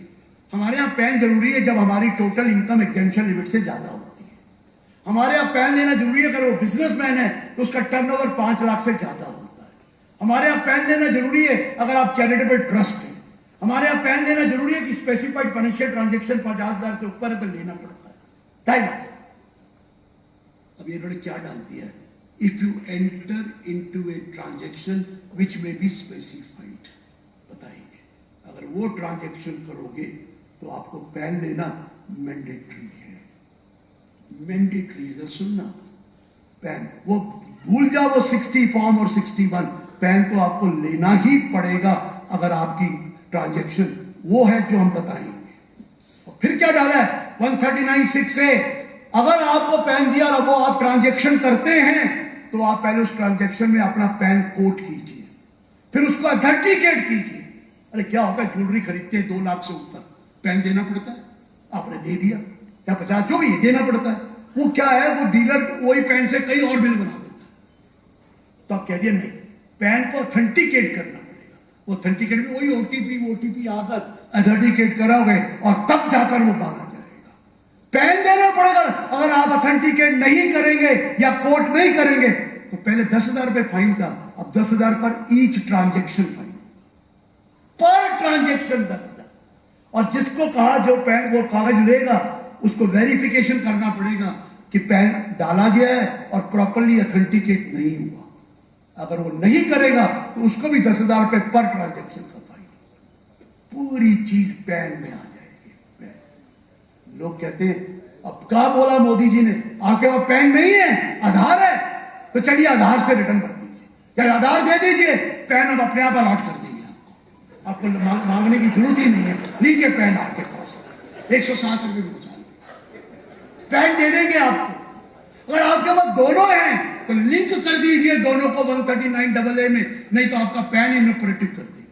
हमारे यहां पैन जरूरी है जब हमारी टोटल इनकम एग्जेम्पशन लिमिट से ज्यादा होती है। हमारे यहां पैन लेना जरूरी है अगर वो बिजनेसमैन है तो उसका टर्नओवर 5 लाख से ज्यादा होता है। हमारे यहां पैन लेना जरूरी है अगर आप चैरिटेबल ट्रस्ट है। हमारे यहां पैन लेना जरूरी है कि स्पेसिफाइड फाइनेंशियल ट्रांजेक्शन 50,000 से ऊपर है तो लेना पड़ता है 2.5 लाख। अब ये इन्होंने क्या डाल दिया है? If you enter into a transaction which में बी स्पेसिफाइड, बताइए अगर वो ट्रांजेक्शन करोगे तो आपको पैन लेना मैंडेटरी है। मैंडेटरी है, सुनना, पैन वो भूल जाओ, वो 60 फॉर्म और 61, पैन तो आपको लेना ही पड़ेगा अगर आपकी ट्रांजेक्शन वो है जो हम बताएंगे। और फिर क्या डाला है 139(6) अगर आपको पैन दिया और वो आप ट्रांजेक्शन करते हैं तो आप पहले उस ट्रांजेक्शन में अपना पैन कोड कीजिए, फिर उसको ऑथेंटिकेट कीजिए। अरे क्या होता है, ज्वेलरी खरीदते हैं 2 लाख से ऊपर, पैन देना पड़ता है, आपने दे दिया, या 50 जो भी देना पड़ता है। वो क्या है, वो डीलर वही पैन से कई और बिल बना देता है। तो आप कह दिया नहीं, पैन को ऑथेंटिकेट करना पड़ेगा। ऑथेंटिकेट में वही ओटीपी आकर ऑथेंटिकेट कराओगे और तब जाकर वो माना जाएगा। पैन देना पड़ेगा। अगर आप ऑथेंटिकेट नहीं करेंगे या कोर्ट नहीं करेंगे तो पहले 10,000 रुपए फाइन था, अब 10,000 पर each transaction fine, per transaction 10,000। और जिसको कहा जो पैन वो कागज लेगा उसको वेरिफिकेशन करना पड़ेगा कि पैन डाला गया है और प्रॉपरली ऑथेंटिकेट नहीं हुआ। अगर वो नहीं करेगा तो उसको भी 10,000 रुपए पर ट्रांजेक्शन का फाइन। पूरी चीज पैन में आ जाएगी। पैन लोग कहते हैं अब क्या बोला मोदी जी ने, आपके पास पैन नहीं है, आधार है, तो चलिए आधार से रिटर्न कर दीजिए या आधार दे दीजिए, पैन हम अपने आप अलॉट कर देंगे आपको मांगने की जरूरत ही नहीं है। लीजिए पैन आपके पास 107 रुपए में पैन दे देंगे आपको। अगर आपके पास दोनों हैं तो लिंक कर दीजिए दोनों को 139AA में, नहीं तो आपका पैन इनऑपरेटिव कर देंगे।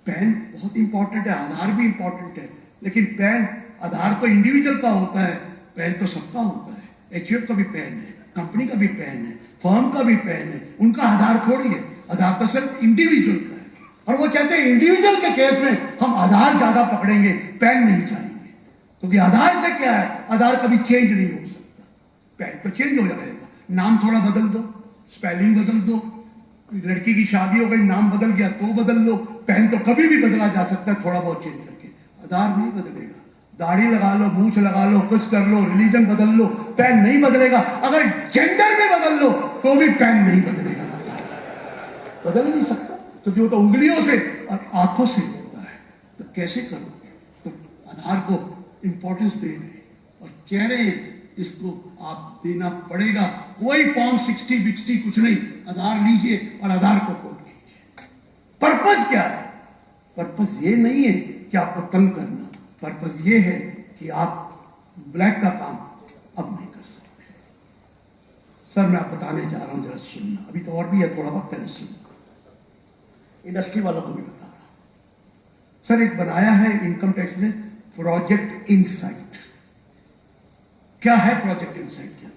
पैन बहुत इंपॉर्टेंट है, आधार भी इंपॉर्टेंट है, लेकिन पैन आधार तो इंडिविजुअल का होता है, पैन तो सबका होता है। एचयूएफ का भी पैन है, कंपनी का भी पैन है, फर्म का भी पैन है, उनका आधार थोड़ी है। आधार तो सिर्फ इंडिविजुअल का है और वो चाहते हैं इंडिविजुअल के केस में हम आधार ज्यादा पकड़ेंगे, पैन नहीं चाहिए। क्योंकि आधार से क्या है, आधार कभी चेंज नहीं हो सकता, पैन तो चेंज हो जाएगा। नाम थोड़ा बदल दो, स्पेलिंग बदल दो, लड़की की शादी हो गई नाम बदल गया तो बदल लो, पैन तो कभी भी बदला जा सकता है थोड़ा बहुत चेंज करके, आधार नहीं बदलेगा। दाढ़ी लगा लो, मूछ लगा लो, कुछ कर लो, रिलीजन बदल लो, पैन नहीं बदलेगा। अगर जेंडर में बदल लो तो भी पैन नहीं बदलेगा, बदल नहीं सकता, क्योंकि वो तो उंगलियों से और आंखों से होता है। तो कैसे करोगे? तो आधार को इंपॉर्टेंस दे रहे और कह रहे हैं इसको आप देना पड़ेगा। कोई फॉर्म 60-60 कुछ नहीं, आधार लीजिए और आधार को कोड कीजिए। पर्पस क्या है? पर्पस ये नहीं है कि आपको तंग करना, पर्पस ये है कि आप ब्लैक का काम अब नहीं कर सकते। सर मैं आप बताने जा रहा हूं, जरा सुनना, अभी तो और भी है, थोड़ा बहुत पहले सुनना, इंडस्ट्री वालों को भी बता रहा हूं। सर एक बनाया है इनकम टैक्स ने प्रोजेक्ट इनसाइट। क्या है प्रोजेक्ट इनसाइट? क्या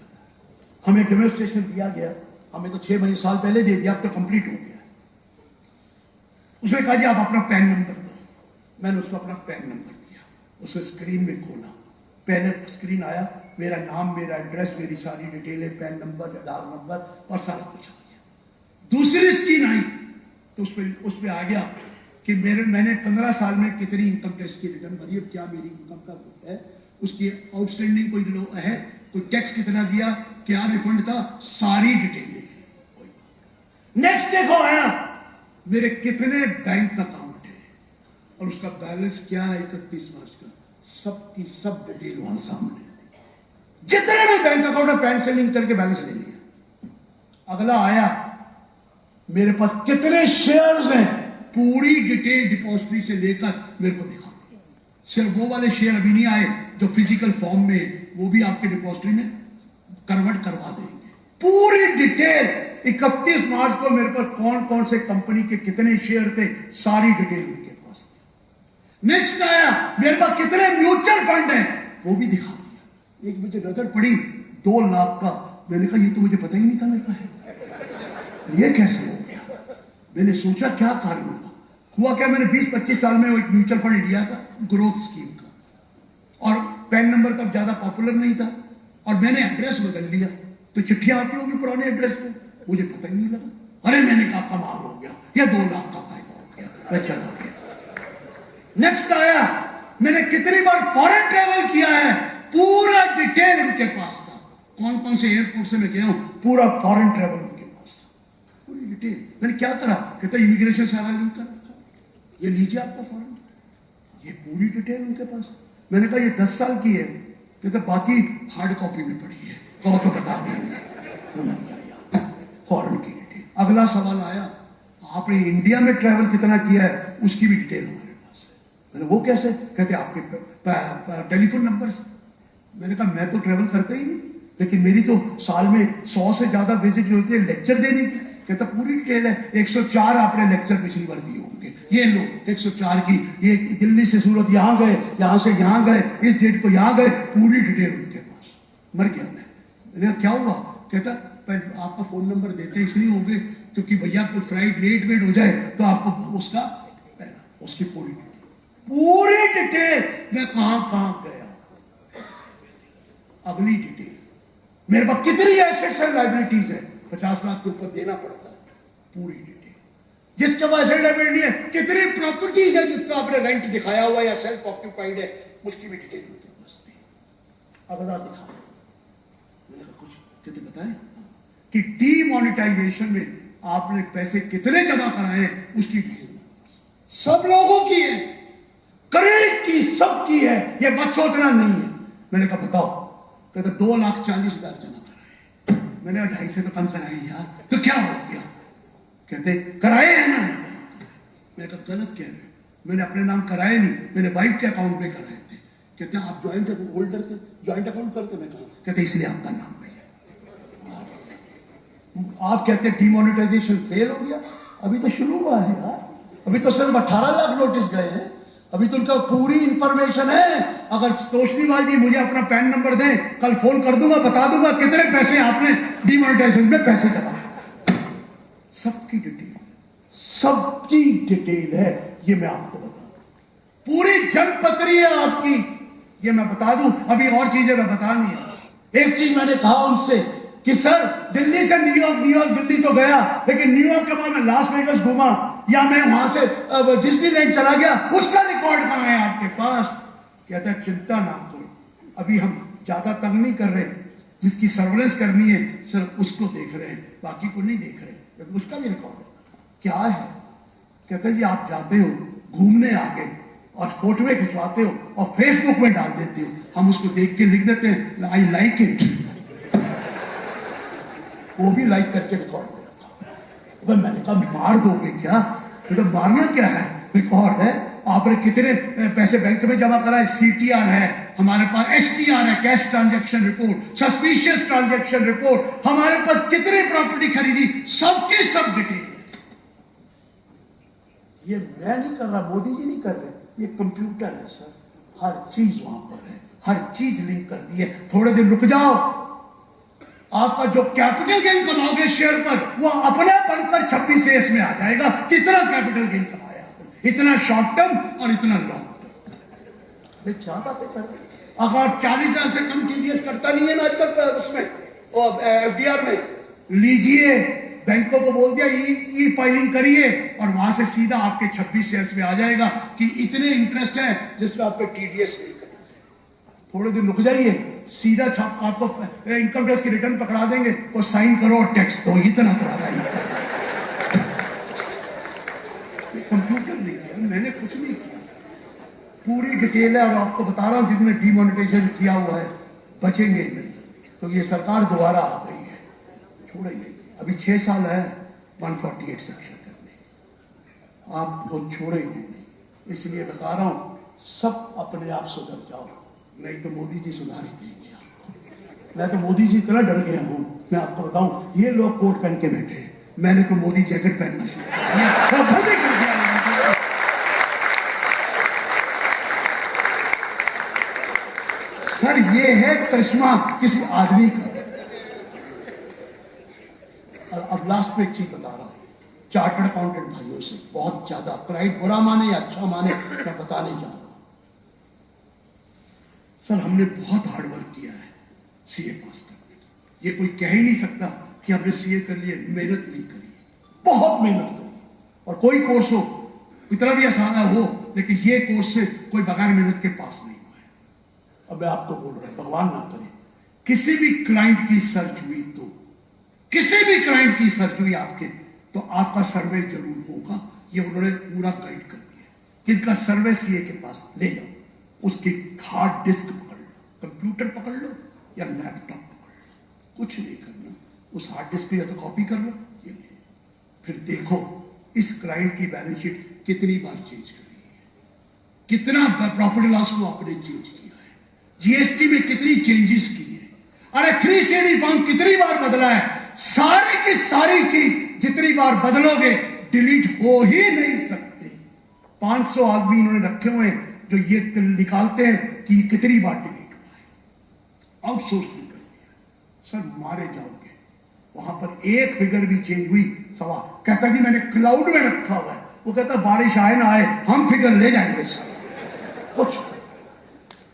हमें डेमोन्स्ट्रेशन दिया गया, हमें तो 6 महीने साल पहले दे दिया, अब तो कंप्लीट हो गया। उसने कहा जी आप अपना पैन नंबर दो, मैंने उसको अपना पैन नंबर दिया, उसे स्क्रीन में खोला, पहले स्क्रीन आया, मेरा नाम, मेरा एड्रेस, मेरी सारी डिटेलें, पैन नंबर, आधार नंबर और सारा कुछ आ गया। दूसरी स्क्रीन आई तो उसमें आ गया कि मैंने 15 साल में कितनी इनकम टैक्स की रिटर्न भरी, अब क्या मेरी इनकम का है, उसकी आउटस्टैंडिंग कोई है, कोई टैक्स कितना दिया, क्या रिफंड था, सारी डिटेलें। नेक्स्ट देखो आया मेरे कितने बैंक अकाउंट है और उसका बैलेंस क्या है 31 मार्च का, सबकी सब डिटेल वहां सामने, जितने भी बैंक अकाउंट है पैन से लिंक करके बैलेंस ले लिया। अगला आया मेरे पास कितने शेयर्स हैं, पूरी डिटेल डिपॉजिटरी से लेकर मेरे को दिखा। सिर्फ वो वाले शेयर अभी नहीं आए जो फिजिकल फॉर्म में, वो भी आपके डिपॉजिटरी में कन्वर्ट करवा देंगे। पूरी डिटेल 31 मार्च को मेरे पास कौन कौन से कंपनी के कितने शेयर थे, सारी डिटेल उनके पास थी। नेक्स्ट आया मेरे पास कितने म्यूचुअल फंड हैं, वो भी दिखा दिया। एक मुझे नजर पड़ी 2 लाख का, मैंने कहा ये तो मुझे पता ही नहीं था मेरे पास है, ये कैसे हो गया? मैंने सोचा क्या कारण होगा। हुआ क्या, मैंने 20-25 साल में वो एक म्यूचुअल फंड लिया था ग्रोथ स्कीम का, और पैन नंबर तब ज्यादा पॉपुलर नहीं था, और मैंने एड्रेस बदल लिया तो चिट्ठियां आती होगी पुराने एड्रेस पे, मुझे पता ही नहीं लगा। अरे मैंने कहा कमाल हो गया, ये 2 लाख का फायदा हो गया, मैं चला गया। नेक्स्ट आया मैंने कितनी बार फॉरेन ट्रेवल किया है, पूरा डिटेल उनके पास था, कौन कौन से एयरपोर्ट से मैं गया हूं, पूरा फॉरेन ट्रेवल उनके पास था, पूरी डिटेल। मैंने क्या करा, कहता इमिग्रेशन सारा लिंक कर रखा, ये लीजिए आपका फॉरेन, ये पूरी डिटेल उनके पास। मैंने कहा ये 10 साल की है, कहते बाकी हार्ड कॉपी में पड़ी है, कहो तो बता देंगे। फॉरेन की डिटेल। अगला सवाल आया आपने इंडिया में ट्रैवल कितना किया है, उसकी भी डिटेल हमारे पास है। मैंने वो कैसे, कहते आपके टेलीफोन नंबर से। मैंने कहा मैं तो ट्रैवल करता ही नहीं, लेकिन मेरी तो साल में 100 से ज्यादा विजिट होती है लेक्चर देने की। कहता पूरी डिटेल है, 104 आपने लेक्चर पिछली बार दिए होंगे, ये लो 104 की, ये दिल्ली से सूरत यहाँ गए, यहाँ से यहाँ गए, इस डेट को यहाँ गए, पूरी डिटेल उनके पास। मर गया मैंने कहा क्या हुआ, कहता पर आपका फोन नंबर देते इसलिए होंगे क्योंकि भैया कोई फ्लाइट लेट वेट हो जाए तो आपको उसकी पूरी डिटेल मैं कहां गया, अगली डिटेल मेरे पास कितनी एसेट्स एंड लायबिलिटीज है, 50 लाख के ऊपर देना पड़ता है, पूरी डिटेल। जिसके पास एसेट लायबिलिटी है, कितनी प्रॉपर्टीज है जिसका आपने रेंट दिखाया हुआ या सेल्फ ऑक्यूपाइड है, उसकी भी डिटेल मुझे पास थी। अब आप दिखाया मैंने कहा कुछ कितने बताए कि डीमोनेटाइजेशन में आपने पैसे कितने जमा कराए हैं उसकी डिटेल सब लोगों की है, करेक्ट की सबकी है, ये मत सोचना नहीं है। मैंने कहा बताओ, कहते 2,40,000 जमा कराए। मैंने 2.5 से तो कम कराए यार, तो क्या हो गया, कहते कराए हैं ना। मैंने कहा गलत कह रहे, मैंने अपने नाम कराए नहीं, मैंने वाइफ के अकाउंट में कराए थे। कहते आप ज्वाइंट होल्डर थे, ज्वाइंट अकाउंट करते, मैं कहा कहते इसलिए आपका नाम भी है। आप कहते डिमोनेटाइजेशन फेल हो गया, अभी तो शुरू हुआ है यार, अभी तो सिर्फ 18 लाख नोटिस गए हैं, अभी तो उनका पूरी इंफॉर्मेशन है। अगर तोशनीवाल जी मुझे अपना पैन नंबर दें, कल फोन कर दूंगा, बता दूंगा कितने पैसे आपने डिमोनेटाइजेशन में पैसे जमा किए, सबकी डिटेल है, ये मैं आपको बता दूं, पूरी जनपत्री है आपकी, ये मैं बता दूं। अभी और चीजें मैं बता नहीं रहा। एक चीज मैंने कहा उनसे कि सर दिल्ली से न्यूयॉर्क दिल्ली तो गया, लेकिन न्यूयॉर्क के बाद मैं लास वेगस घूमा या मैं वहां से डिज्नीलैंड चला गया, उसका रिकॉर्ड कहां है आपके पास? कहता है चिंता ना करो, अभी हम ज्यादा तंग नहीं कर रहे, जिसकी सर्वेलेंस करनी है सिर्फ उसको देख रहे हैं, बाकी को नहीं देख रहे, उसका भी रिकॉर्ड है। क्या है? कहते जी आप जाते हो घूमने आगे और फोटो खिंचवाते हो और फेसबुक में डाल देते हो, हम उसको देख के लिख देते हैं आई लाइक इट, वो भी लाइक करके रिकॉर्ड में रखा। तो मैंने कहा मार दोगे क्या? तो मारना क्या है, रिकॉर्ड है, आपने कितने पैसे बैंक में जमा करा है, CTR है हमारे पास, STR है cash transaction report, suspicious transaction report, हमारे पास कितनी प्रॉपर्टी खरीदी, सबकी सब डिटेल। ये मैं नहीं कर रहा, मोदी जी नहीं कर रहे, ये कंप्यूटर है सर, हर चीज वहां पर है, हर चीज लिंक कर दी है। थोड़े दिन रुक जाओ, आपका जो कैपिटल गेन कमाओगे शेयर पर, वो अपने बनकर 26 एस में आ जाएगा। कितना कैपिटल गेन कमाया आपने, इतना शॉर्ट टर्म और इतना लॉन्ग टर्म। अरे क्या बातें कर रहे, अगर 40,000 से कम TDS करता नहीं है ना आजकल उसमें, FDR में, लीजिए, बैंकों को बोल दिया ई फाइलिंग करिए और वहां से सीधा आपके 26 एस में आ जाएगा कि इतने इंटरेस्ट है जिसमें आप पे TDS नहीं करना है। थोड़े दिन रुक जाइए, सीधा छाप आपको इनकम टैक्स की रिटर्न पकड़ा देंगे, तो साइन करो और टैक्स दो, इतना तुम्हारा ही। कंप्यूटर नहीं किया, मैंने कुछ नहीं किया, पूरी डिटेल है और आपको बता रहा हूं जिसने डिमोनेटाइजेशन किया हुआ है बचेंगे नहीं, तो ये सरकार दोबारा आ गई है, छोड़ेंगे। अभी 6 साल है 148 सेक्शन करने, आपको छोड़ेंगे नहीं, इसलिए बता रहा हूं सब अपने आप सुधर जाओ, नहीं तो मोदी जी सुधार ही देंगे आपको। मैं तो मोदी जी इतना डर गया हूं, मैं आपको बताऊं, ये लोग कोट पहन के बैठे हैं, मैंने तो मोदी जैकेट पहनना शुरू कर दिया। सर ये है करिश्मा किसी आदमी का। और अब लास्ट में एक चीज बता रहा हूं, चार्टर्ड अकाउंटेंट भाइयों से बहुत ज्यादा क्लाइंट बुरा माने या अच्छा माने मैं बताने जा रहा हूं। सर हमने बहुत हार्ड वर्क किया है CA पास करने का, ये कोई कह ही नहीं सकता कि हमने CA कर लिए, मेहनत नहीं करी, बहुत मेहनत करी। और कोई कोर्स हो कितना भी आसान हो, लेकिन ये कोर्स से कोई बगैर मेहनत के पास नहीं हुआ है। अब मैं आपको बोल रहा हूं, भगवान ना करे किसी भी क्लाइंट की सर्च हुई, तो किसी भी क्लाइंट की सर्च हुई आपके, तो आपका सर्वे जरूर होगा। ये उन्होंने पूरा गाइड कर दिया कि इनका सर्वे CA के पास ले जाओ, उसकी हार्ड डिस्क पकड़ लो, कंप्यूटर पकड़ लो या लैपटॉप पकड़ लो, कुछ नहीं करना, उस हार्ड डिस्क पे या तो कॉपी कर लो, ये ले, फिर देखो इस क्लाइंट की बैलेंस शीट कितनी बार चेंज करी है, कितना प्रॉफिट लॉस को आपने चेंज किया है, GST में कितनी चेंजेस की है, अरे 3CD फॉर्म कितनी बार बदला है, सारी की सारी चीज जितनी बार बदलोगे डिलीट हो ही नहीं सकते। 500 आदमी इन्होंने रखे हुए हैं जो ये निकालते हैं कि कितनी बार डिलीट हुआ है, आउटसोर्स नहीं कर दिया। सर मारे जाओगे, वहां पर एक फिगर भी चेंज हुई सवा, कहता जी मैंने क्लाउड में रखा हुआ है। वो कहता बारिश आए ना आए हम फिगर ले जाएंगे सारा,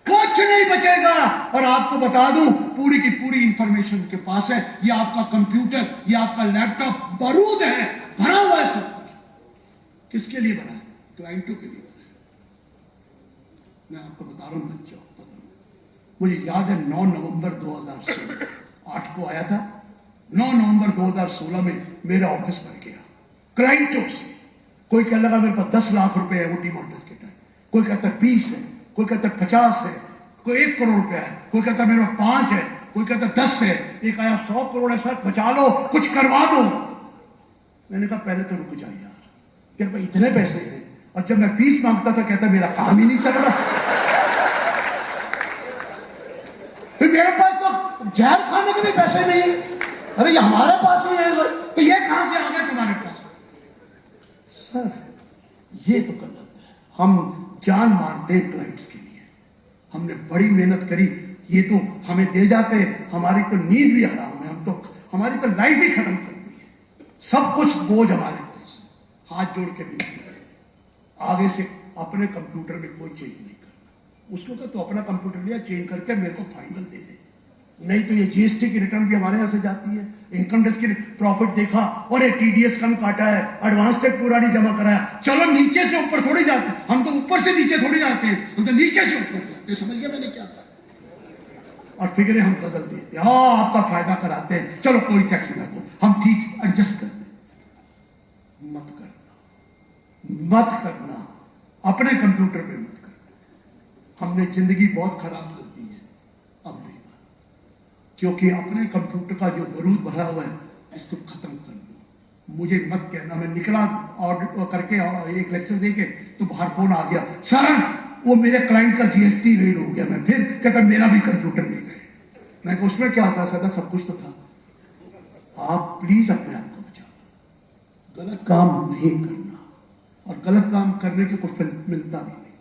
कुछ नहीं बचेगा। और आपको बता दूं पूरी की पूरी इंफॉर्मेशन उनके पास है। ये आपका कंप्यूटर, ये आपका लैपटॉप बारूद है, भरा हुआ है सब कुछ। किसके लिए बना है? क्लाइंटों के लिए बना है। मैं आपको बता रहा हूं बच्चों, मुझे याद है 9 नवंबर 2016 8 को आया था। 9 नवंबर 2016 में मेरा ऑफिस भर गया क्लाइंटों से। कोई कहने लगा मेरे पास 10 लाख रुपए है वो डिमॉन्डेज के टाइम, कोई कहता है 20 है, कोई कहता है 50 है, कोई 1 करोड़ रुपया है, कोई कहता है मेरे पास 5 है, कोई कहता है 10 है, एक आया 100 करोड़ है सर बचा लो कुछ करवा दो। मैंने कहा पहले तो रुक जाए यार, तेरे पास इतने पैसे हैं। और जब मैं फीस मांगता था कहता मेरा काम ही नहीं चल रहा। फिर मेरे पास तो जहर खाने के भी पैसे नहीं है। अरे ये हमारे पास ही है तो ये कहां से आ गए तुम्हारे पास? सर ये तो गलत है। हम जान मारते हैं क्लाइंट्स के लिए, हमने बड़ी मेहनत करी, ये तो हमें दे जाते हैं, हमारी तो नींद भी हराम है, हम तो हमारी तो लाइफ ही खत्म कर दी है, सब कुछ बोझ हमारे पास। हाथ जोड़ के विनती है, आगे से अपने कंप्यूटर में कोई चेंज नहीं करना। उसको तो अपना कंप्यूटर लिया चेंज करके मेरे को फाइनल दे दे, नहीं तो ये जीएसटी की रिटर्न भी हमारे यहां से जाती है, इनकम टैक्स की प्रॉफिट देखा और ये टीडीएस कम काटा है, एडवांस टैक्स पूरा नहीं जमा कराया। चलो नीचे से ऊपर थोड़ी जाते, हम तो ऊपर से नीचे थोड़ी जाते हैं, हम तो नीचे से ऊपर जाते हैं। समझ गया मैंने क्या कहा? और फिगरें हम बदल देते हैं, हाँ आपका फायदा कराते हैं, चलो कोई टैक्स ना दो, हम ठीक एडजस्ट कर दें। मत करना, मत करना, अपने कंप्यूटर पे मत करना। हमने जिंदगी बहुत खराब कर दी है, अब नहीं, क्योंकि अपने कंप्यूटर का जो बरूद भरा हुआ है इसको खत्म कर दो। मुझे मत कहना, मैं निकला ऑर्डर करके एक लेक्चर देके तो बाहर फोन आ गया, सर वो मेरे क्लाइंट का जीएसटी रेड हो गया। मैं फिर कहता मेरा भी कंप्यूटर ले गए। मैं उसमें क्या था सदा, सब कुछ तो था। आप प्लीज अपने आप को बचाओ, गलत काम नहीं करना, और गलत काम करने के कुछ मिलता भी नहीं,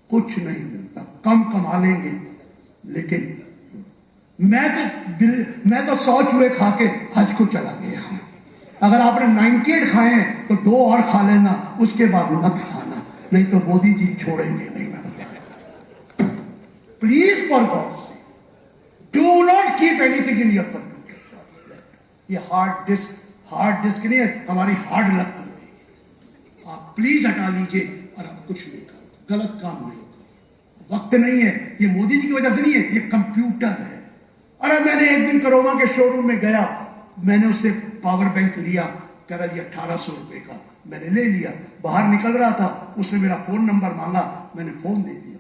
कुछ नहीं मिलता। कम कमा लेंगे, लेकिन मैं तो 100 चूहे खा के हज को चला गया। अगर आपने 98 खाए हैं तो 2 और खा लेना, उसके बाद मत खाना, नहीं तो मोदी जी छोड़ेंगे नहीं। मैं बता रहा हूं, प्लीज फॉर गॉड से do not keep anything in your computer. ये हार्ड डिस्क नहीं है, हमारी हार्ड लक कर देगी। आप प्लीज हटा लीजिए और आप कुछ नहीं करो, गलत काम नहीं करो। वक्त नहीं है, ये मोदी जी की वजह से नहीं है, ये कंप्यूटर है। अरे मैंने एक दिन करोमा के शोरूम में गया, मैंने उससे पावर बैंक लिया, कह रहा जी 1800 रुपए का। मैंने ले लिया, बाहर निकल रहा था, उसने मेरा फोन नंबर मांगा, मैंने फोन दे दिया।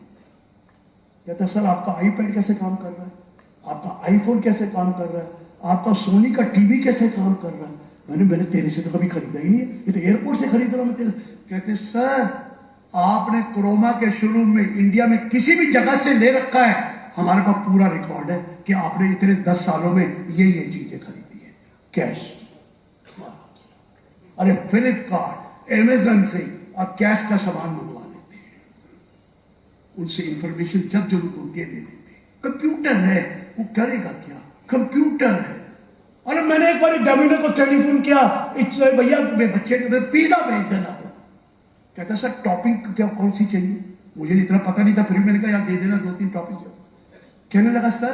कहता सर आपका आईपैड कैसे काम कर रहा है, आपका आईफोन कैसे काम कर रहा है, आपका सोनी का टीवी कैसे काम कर रहा है। मैंने तेरे से तो कभी खरीदा ही नहीं है, ये तो एयरपोर्ट से खरीद रहा हूं मैं। कहते सर आपने कोरोना के शुरू में इंडिया में किसी भी जगह से ले रखा है, हमारे पास पूरा रिकॉर्ड है कि आपने इतने 10 सालों में ये चीजें खरीदी है कैश। अरे फ्लिपकार्ट अमेजन से आप कैश का सामान मंगवा लेते हैं, उनसे इंफॉर्मेशन जब जरूरत होती है दे देते हैं। कंप्यूटर है, वो करेगा क्या, कंप्यूटर है। अरे मैंने एक बार डोमिनो को टेलीफोन किया, भैया बच्चे को पिज्जा भेज देना दो। कहता सर टॉपिंग क्या कौन सी चाहिए, मुझे इतना पता नहीं था, फिर मैंने कहा यार दे देना 2-3 टॉपिंग। कहने लगा सर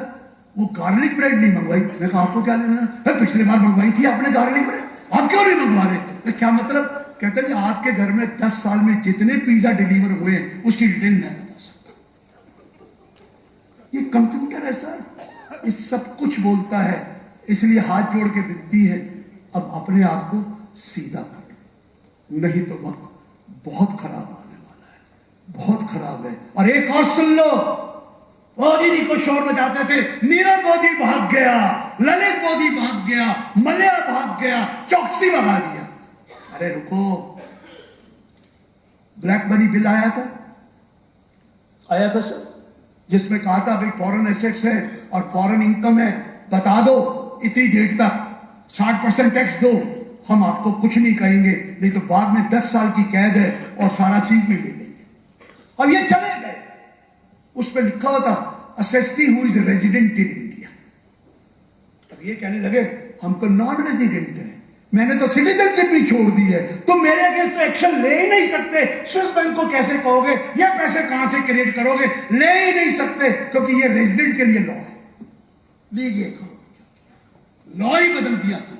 वो गार्लिक ब्रेड नहीं मंगवाई। मैं कहा आपको क्या लेना है, पिछली बार मंगवाई थी आपने गार्लिक ब्रेड, आप क्यों नहीं मंगवा रहे। क्या मतलब, कहते हैं आपके घर में 10 साल में जितने पिज्जा डिलीवर हुए उसकी डिटेल मैं बता सकता हूं। ये कंप्यूटर है सर, ये सब कुछ बोलता है। इसलिए हाथ जोड़ के विनती है, अब अपने आप को सीधा कर, नहीं तो वक्त बहुत खराब आने वाला है, बहुत खराब है। और एक और सुन लो, मोदी जी को शोर मचाते थे, नीरव मोदी भाग गया, ललित मोदी भाग गया, मल्ल्या भाग गया, चौकसी भगा दिया। अरे रुको, ब्लैक मनी बिल आया था सर, जिसमें कहा था भाई फॉरेन एसेट्स है और फॉरेन इनकम है, बता दो इतनी डेट तक 60% टैक्स दो, हम आपको कुछ नहीं कहेंगे, नहीं तो बाद में 10 साल की कैद है और सारा चीज में ले लेंगे। अब ये चले गए, उस पर लिखा हुआ था assessee who is resident in India. अब ये कहने लगे हम तो नॉन रेजिडेंट हैं, मैंने तो सिटीजनशिप भी छोड़ दी है, तो मेरे अगेंस्ट एक्शन ले ही नहीं सकते। स्विस बैंक को कैसे कहोगे, ये पैसे कहां से क्रिएट करोगे, ले ही नहीं सकते, क्योंकि ये रेजिडेंट के लिए लॉ है। लीजिए करो, लॉ ही बदल दिया था,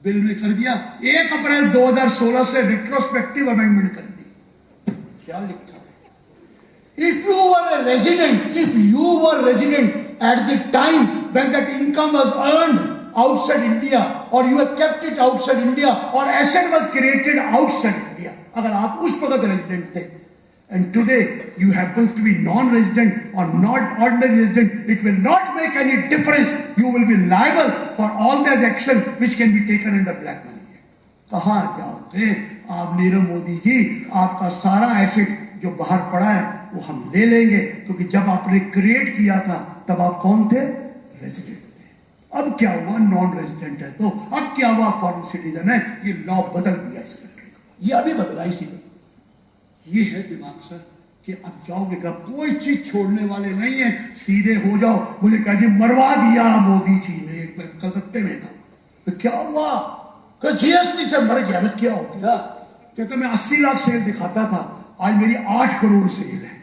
बिल में कर दिया 1 अप्रैल 2016 से रिट्रोस्पेक्टिव अमेंडमेंट कर दी। क्या लिखा है, if you were a resident, if you were resident at the time when that income was earned outside India or you have kept it outside India or asset was created outside India, अगर आप उस वक्त resident थे and today you happens to be non-resident or not ordinary resident, it will not make any difference, you will be liable for all those action which can be taken under black money. कहाँ जाओगे आप नीरव मोदी जी, आपका सारा asset जो बाहर पड़ा है वो हम ले लेंगे, क्योंकि जब आपने क्रिएट किया था तब आप कौन थे, रेजिडेंट। अब क्या हुआ, नॉन रेजिडेंट है तो अब क्या हुआ, फॉरेन सिटीजन है। ये लॉ बदल दिया इस कंट्री को, ये अभी बदला इसी में। ये है दिमाग सर कि अब जाओगे क्या, कोई चीज छोड़ने वाले नहीं है, सीधे हो जाओ। मुझे कहा जी मरवा दिया मोदी जी ने, कलकत्ते में था तो क्या हुआ, जीएसटी से मर गया। मैं क्या हो गया, कहते मैं 80 लाख सेल दिखाता था, आज मेरी 8 करोड़ सेल है।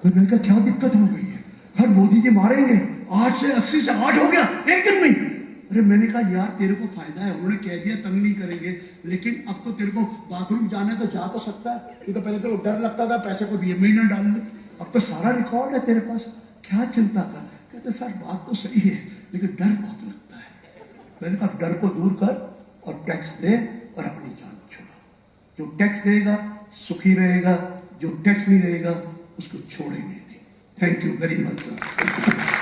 तो मैंने कहा क्या दिक्कत हो गई है, हर मोदी जी मारेंगे, 8 से 80 से 8 हो गया एक दिन में। अरे मैंने कहा यार तेरे को फायदा है, उन्होंने कह दिया तंग नहीं करेंगे, लेकिन अब तो तेरे को बाथरूम जाना है तो जा तो सकता है, ये तो पहले तो डर लगता था पैसे को बीएमई ना डाल ले, अब तो सारा रिकॉर्ड है तेरे पास, क्या चिंता का। कहते सर बात तो सही है लेकिन डर बहुत लगता है। मैंने कहा डर को दूर कर और टैक्स दे और अपनी जान छोड़ा। जो टैक्स देगा सुखी रहेगा, जो टैक्स नहीं देगा उसको छोड़ेंगे नहीं। Thank you very much.